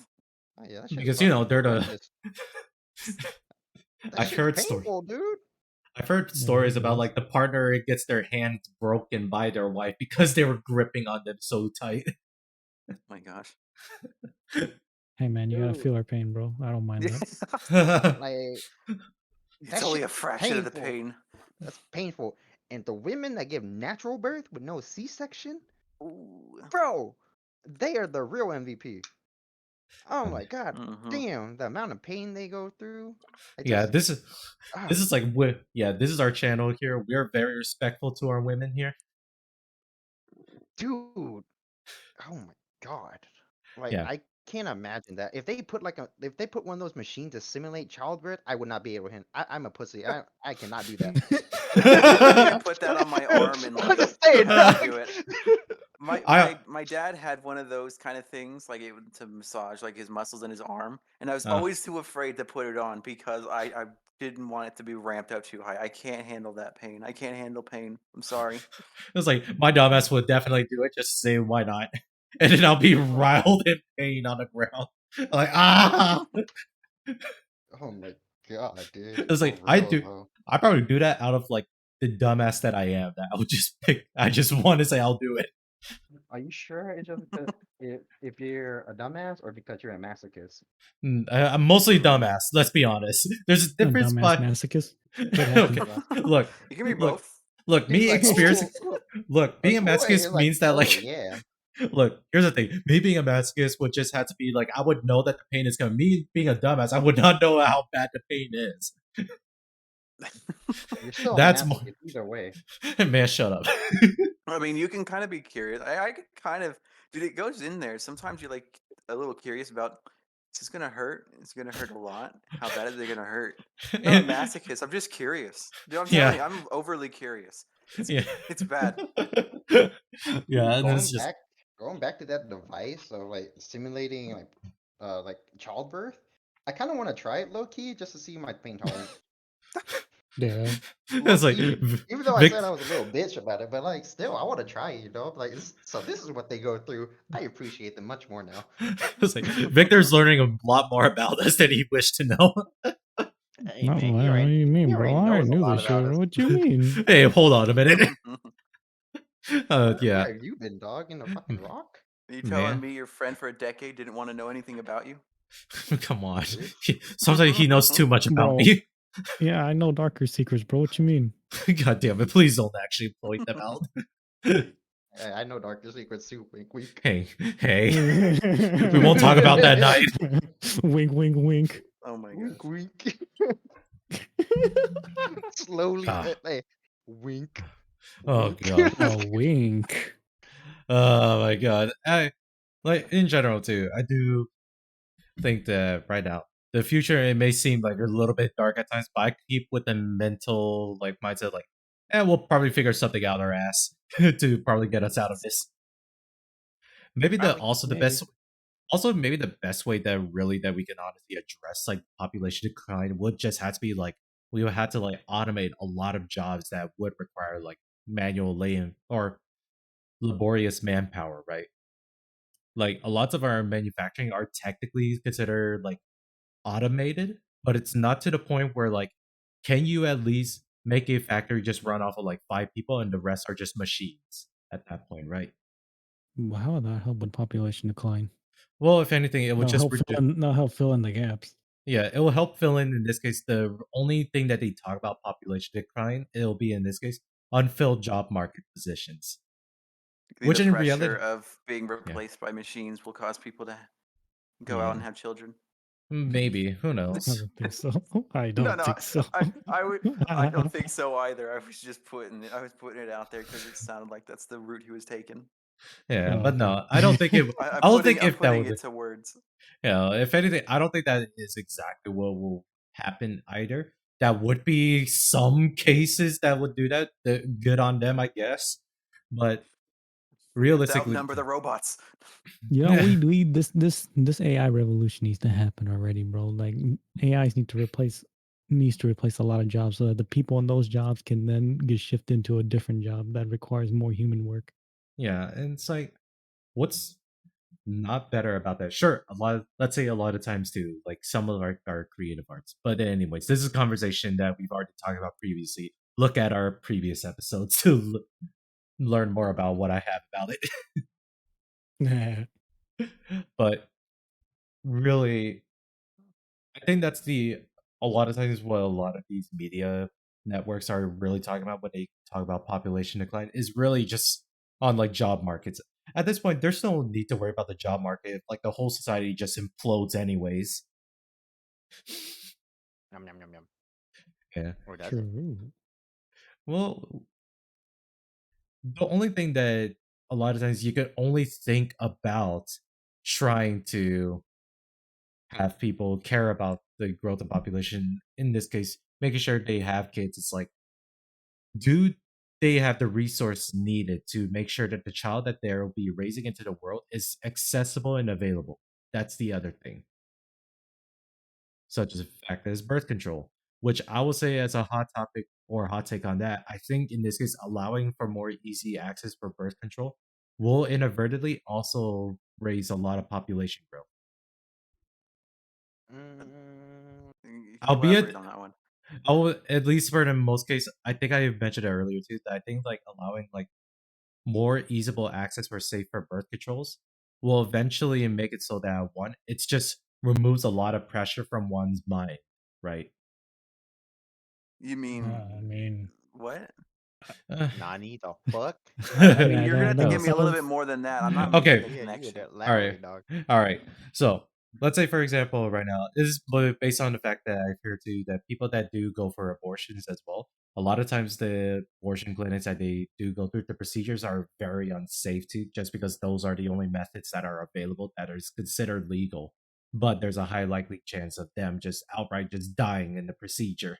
oh, yeah, that shit's
Because, you
fucking
know, they're
horrendous.
the.
That
I've
shit's
heard story.
painful, dude.
I've heard
Yeah,
stories
it
about
is.
like the partner gets their hands broken by their wife because they were gripping on them so tight.
Oh my gosh.
Hey man, you gotta
Dude,
feel our pain, bro. I don't mind that.
like
It's
that
only
shit
a
is
fraction of the
painful.
pain.
That's painful. And the women that give natural birth with no C-section,
Ooh.
bro, they are the real MVP. Oh
Uh,
my god,
Mm-hmm.
damn, the amount of pain they go through. I
yeah,
just,
this
ah,
is like yeah, this is our channel here. We're very respectful to our women here.
dude, oh my god. Like
Yeah.
I can't imagine that. If they put one of those machines to simulate childbirth, I would not be able to. I'm a pussy. I cannot do that.
You can't put that on my arm and
I'm
like
just saying,
have me
dog.
do it. My
I
my my dad had one of those kind of things, like it to massage like his muscles in his arm, and I was
uh,
always too afraid to put it on because I didn't want it to be ramped up too high. I can't handle that pain. I can't handle pain. I'm sorry.
it was like my dumbass would definitely do it just to say why not, and then I'll be
Oh,
riled in pain on the ground, like ah.
oh my god, dude.
It's
For
like
real though.
I probably do that out of like the dumbass that I am. That I would just pick. I just want to say I'll do it.
Are you sure it's just because if you're a dumbass or because you're a masochist?
I'm mostly
Mm.
dumbass. Let's be honest. There's a
A
difference
dumbass
by
masochist. What happened?
okay.
Yeah.
Look,
It can be
look,
both.
look.
He's
Me
like,
experience. Look, being
a
a
toy
masochist
is like,
means that
oh
like
yeah.
look, here's the thing. Me being a masochist would just have to be like I would know that the pain is coming. Me being a dumbass, I would not know how bad the pain is.
You're still a
That's more
masochist either way.
man, shut up.
I mean, you can kind of be curious. I could kind of, dude, it goes in there. Sometimes you're like a little curious about, is this gonna hurt? It's gonna hurt a lot. How bad is it gonna hurt? I'm not a masochist. I'm just curious. Dude, I'm telling
Yeah.
you, I'm overly curious. It's
Yeah.
it's bad.
Yeah, and it's
Going
just
back, going back to that device of like simulating like childbirth. I kind of want to try it low key just to see my pain tolerance.
Yeah.
Low
it's like
key, even though I
Vic
said I was a little bitch about it, but like still, I want to try it. Like so, this is what they go through. I appreciate them much more now.
it's like Victor's learning a lot more about us than he wished to know.
Hey
No,
man,
what do you
he
mean, bro?
already
I already
knows a
knew
lot
this
about
shit.
us.
What you mean?
Hey, hold on a minute.
Where
Yeah,
have you been, dog? In the fucking rock?
You telling
man.
me your friend for a decade didn't want to know anything about you?
Come on.
Dude.
Sometimes he knows too much about
Bro,
me.
yeah, I know darker secrets, bro. What you mean?
God damn it. Please don't actually point them out.
I know Darker Secrets too. Wink, wink.
Hey, hey. We won't talk about that night.
Wink, wink, wink.
Oh my
Wink,
gosh.
wink. Slowly,
Ah,
hey, wink,
oh,
wink.
God.
A wink.
Oh, my God. Like, in general, too, I do think that right now, the future, it may seem like a little bit dark at times, but I keep with the mental, like, mindset, like, we'll probably figure something out our ass to probably get us out of this. Maybe
Probably,
Maybe.
maybe the best way that really that we can honestly address like population decline would just have to be like we would have to like automate a lot of jobs that would require like manual laying or laborious manpower, right? Like a lot of our manufacturing are technically considered like automated, but it's not to the point where like can you at least make a factory just run off of like 5 people and the rest are just machines at that point, right?
Well, how would that help with population decline?
Well, if anything, it would
That'll
just
help fill
reduce.
in, that'll help fill in the gaps.
Yeah, it will help fill in this case, the only thing that they talk about population decline, it'll be in this case, unfilled job market positions. Which
The
in
pressure
reality,
of being
yeah,
replaced by machines will cause people to go out and
yeah,
have children.
maybe, who
I
knows?
don't think so. I
No,
don't
no,
think so.
I don't think so either. I was putting it out there because it sounded like that's the route he was taking.
Yeah,
Oh,
but
okay.
no, I don't think it, I don't think
I'm
if that
putting
would,
it to words.
yeah, if anything, I don't think that is exactly what will happen either. That would be some cases that would do that. Good on them, I guess. But
We have to
realistically,
outnumber the robots.
You know, we this AI revolution needs to happen already, bro. Like AIs needs to replace a lot of jobs so that the people in those jobs can then get shifted into a different job that requires more human work.
yeah, and it's like, what's not better about that. Sure, let's say a lot of times too, like some of our creative arts. But anyways, this is a conversation that we've already talked about previously. Look at our previous episodes to learn more about what I have about it. But really, I think that's a lot of times what a lot of these media networks are really talking about when they talk about population decline is really just on like job markets. At this point, there's no need to worry about the job market. Like the whole society just implodes anyways.
Yum, yum, yum, yum.
Yeah.
Or does it?
True.
Well, the only thing that a lot of times you can only think about trying to have people care about the growth of population, in this case, making sure they have kids, it's like, do they have the resource needed to make sure that the child that they'll be raising into the world is accessible and available? That's the other thing. Such as the fact that it's birth control, which I will say as a hot topic or hot take on that, I think in this case, allowing for more easy access for birth control will inadvertently also raise a lot of population growth.
Mm,
You can
Albeit,
elaborate on that one.
at least for the most case, I think I mentioned it earlier too, that I think like allowing like more easable access for safer birth controls will eventually make it so that one, it's just removes a lot of pressure from one's mind, right?
You mean
I mean,
what?
Uh,
Nani the fuck?
I mean,
yeah,
you're gonna have to give me a
some
little bit
of
more than that. I'm not making
okay,
the
You
connection.
all right,
elaborate, dog.
all right. So let's say, for example, right now, this is based on the fact that I've heard too that people that do go for abortions as well, a lot of times the abortion clinics that they do go through, the procedures are very unsafe too, just because those are the only methods that are available that is considered legal. But there's a high likely chance of them just outright just dying in the procedure.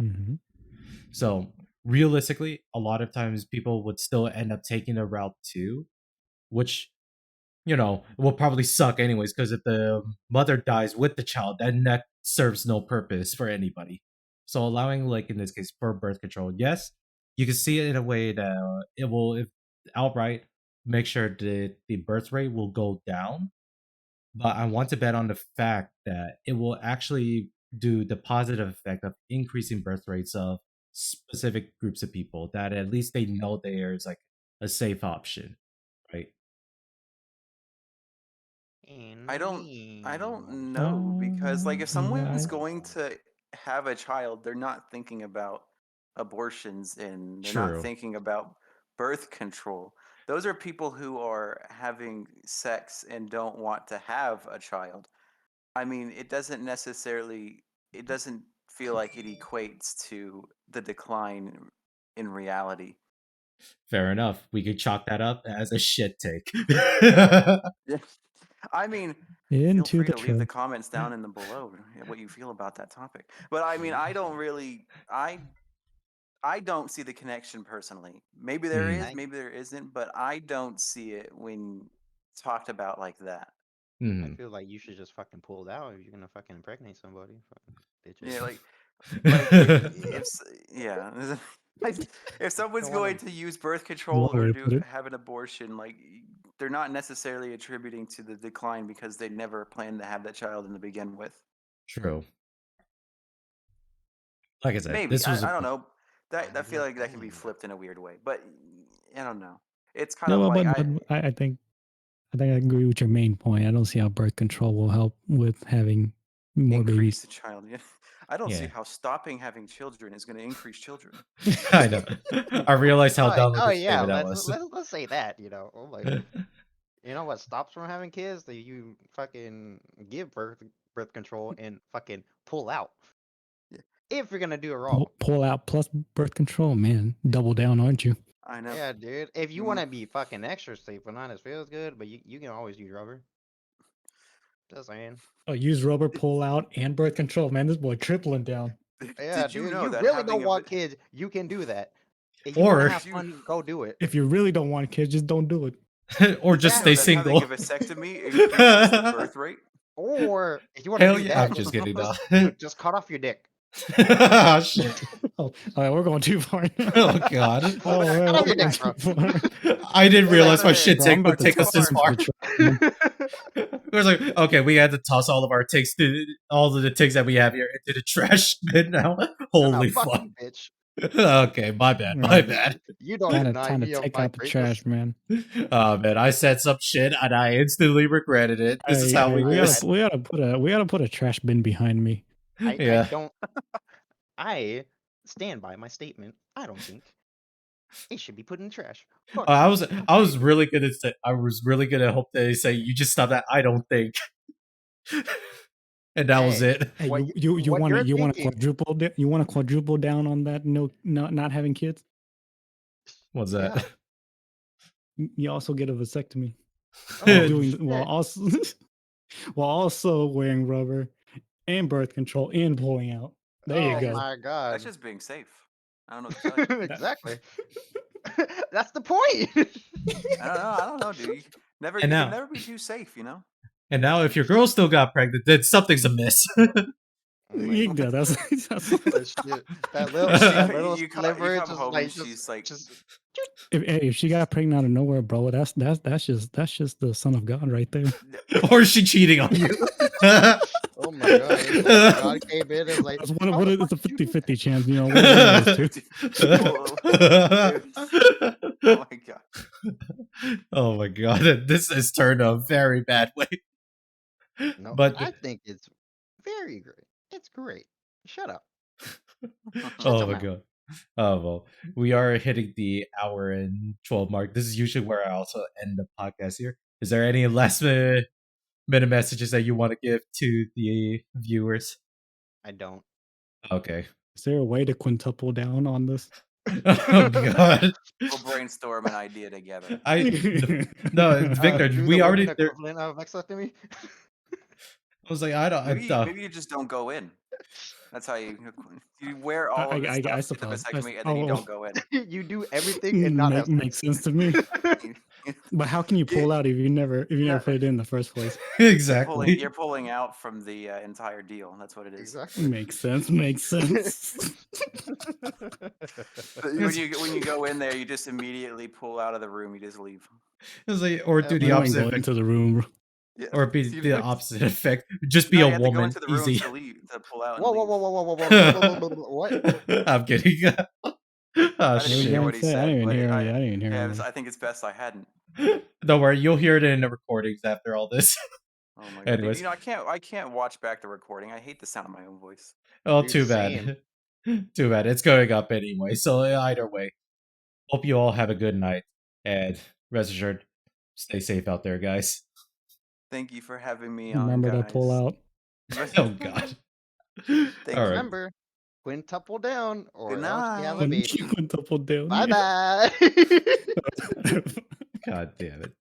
Mhm.
So realistically, a lot of times people would still end up taking the route too, which will probably suck anyways, because if the mother dies with the child, then that serves no purpose for anybody. So allowing, like in this case, for birth control, yes, you can see it in a way that it will, if outright, make sure that the birth rate will go down. But I want to bet on the fact that it will actually do the positive effect of increasing birth rates of specific groups of people, that at least they know there's like a safe option, right?
I don't I don't
Animal.
know because like if someone's
Yeah,
going to have a child, they're not thinking about abortions and they're not
True.
thinking about birth control. Those are people who are having sex and don't want to have a child. I mean, it doesn't feel like it equates to the decline in reality.
Fair enough. We could chalk that up as a shit take.
Yeah. I mean, feel
into
free
the
to leave the
trail.
comments down in the below what you feel about that topic. But I mean, I don't really I don't see the connection personally. Maybe there
Mm,
is,
I
maybe there isn't, but I don't see it when talked about like that.
I
mm.
feel like you should just fucking pull it out if you're gonna fucking impregnate somebody. Fucking bitches.
Yeah, like yeah, like if someone's
Don't
going
wanna.
to use birth control
One way
or
to
do
put it.
have an abortion, like they're not necessarily attributing to the decline because they never planned to have that child in the begin with.
True. Like I said,
Maybe
this was
I
a
don't know. That I
Maybe
feel
a
like that can be
thing.
flipped in a weird way, but I don't know. It's kind
No,
of like
but I think I agree with your main point. I don't see how birth control will help with having more
increase
babies.
the child. Yeah. I don't see
yeah.
how stopping having children is going to increase children.
I know. I realized how dumb of
Oh
a
yeah,
statement that was.
let's say that. I'm like, you know what stops from having kids? That you fucking give birth control and fucking pull out.
Yeah,
If you're gonna do it raw.
Pull out plus birth control, man. Double down, aren't you?
I know.
Yeah, dude. If you
Mm,
wanna be fucking extra safe, but not as feels good, but you can always use rubber. Just saying.
Oh, use rubber, pull out, and birth control. Man, this boy tripling down.
Yeah,
Did you
dude.
know
You
that
really
having
don't
a
want kids, you can do that. If you wanna
Or
have fun, go do it.
If you really don't want kids, just don't do it.
or
did
just
you
Yeah.
know
stay
that having a
single.
vasectomy increases the birth rate?
Or if you wanna
Hell
do
yeah.
that,
I'm just kidding though.
dude, just cut off your dick.
Oh, shit.
Oh, all right, we're going too far now.
Oh, God.
Well,
Oh,
I
man,
don't
we're
think
going
that, bro.
too far.
I didn't
Well,
realize my
that's
shit
Bro, I'm
take would
about to
take
toss
us this
into
far.
the trash, man.
It was like, okay, we had to toss all of our takes to all of the takes that we have here into the trash bin now.
No,
Holy
fuck
fuck.
you, bitch.
Okay, my bad, my
Right.
bad.
You don't
Time
deny
to
me of
take
my
out the
greatness.
trash, man.
Oh man, I said some shit and I instantly regretted it. This is how
Hey,
we do
we
this.
gotta put a trash bin behind me.
I
Yeah.
don't. I stand by my statement. I don't think it should be put in the trash. Fuck
I
you.
was really gonna say I was really gonna hope they say you just stop that I don't think. And that was
Hey,
it.
Hey,
what
you
what
want to
you're thinking?
you want to quadruple down on that? No, not having kids.
What's
Yeah.
that?
You also get a vasectomy
Oh
doing
shit.
while also while also wearing rubber and birth control and pulling out. There you
Oh
go.
my
That's
god.
just being safe. I don't know what to tell you.
That-
Exactly. That's the point.
I don't know, dude.
And
You
now-
can never be too safe, you know.
And now if your girl still got pregnant, then something's amiss.
Oh my
Yeah,
god.
that's
That shit. That little
You
She,
that little
you
sliver
come
just
home
like
and she's like,
just
if she got pregnant out of nowhere, bro, that's just the son of God right there.
or is she cheating on you?
oh my god. It's like God came in and was like,
That's
how
what
the
it's
fuck
a
did you do
50-50 chance, you know. One of those two.
Whoa, oh my god.
Oh my god, this has turned a very bad way.
that? No,
But
I think it's very great. It's great. Shut up. Shut
oh
your
my
mouth.
god. Oh well, we are hitting the hour and 12 mark. This is usually where I also end the podcast here. Is there any last minute messages that you want to give to the viewers?
I don't.
Okay.
Is there a way to quintuple down on this?
Oh god.
We'll brainstorm an idea together.
No, Victor,
Do
we
the women
already there,
equivalent of vasectomy.
I was like, I don't
Maybe you just don't go in. That's how you wear all of the
I
stuff, get the
suppose.
vasectomy, and then you don't go in.
you do everything and not have
Makes sense to me. But how can you pull out if you never put it in the first place?
exactly.
You're pulling out from the entire deal. That's what it is.
Exactly.
Makes sense. Makes sense.
When you go in there, you just immediately pull out of the room. You just leave.
It was like, or do
Yeah,
the
You ain't
opposite
going
effect,
into the room.
Yeah.
or be
You
the
don't-
opposite effect. Just be
No,
a
you have to go
woman.
into the room
Easy.
to leave, to pull out and
whoa, whoa,
leave.
whoa, whoa, whoa, whoa, whoa, whoa, whoa, what?
I'm kidding. Oh
I didn't even
shit.
hear what he
I
said.
didn't even
but
hear.
I,
I didn't even hear.
yeah,
anything.
I think it's best I hadn't.
Don't worry, you'll hear it in the recordings after all this.
Oh my god!
Anyways.
You know, I can't watch back the recording. I hate the sound of my own voice.
Oh,
Dude,
too
same.
bad. Too bad. It's going up anyway. So either way, hope you all have a good night and rest assured, stay safe out there, guys.
Thank you for having me on,
Remember to
guys.
pull out.
Oh god.
Thank
All right.
Remember, quintuple down or
Good
else we have a
night.
baby.
Quintuple down.
Bye bye.
God damn it.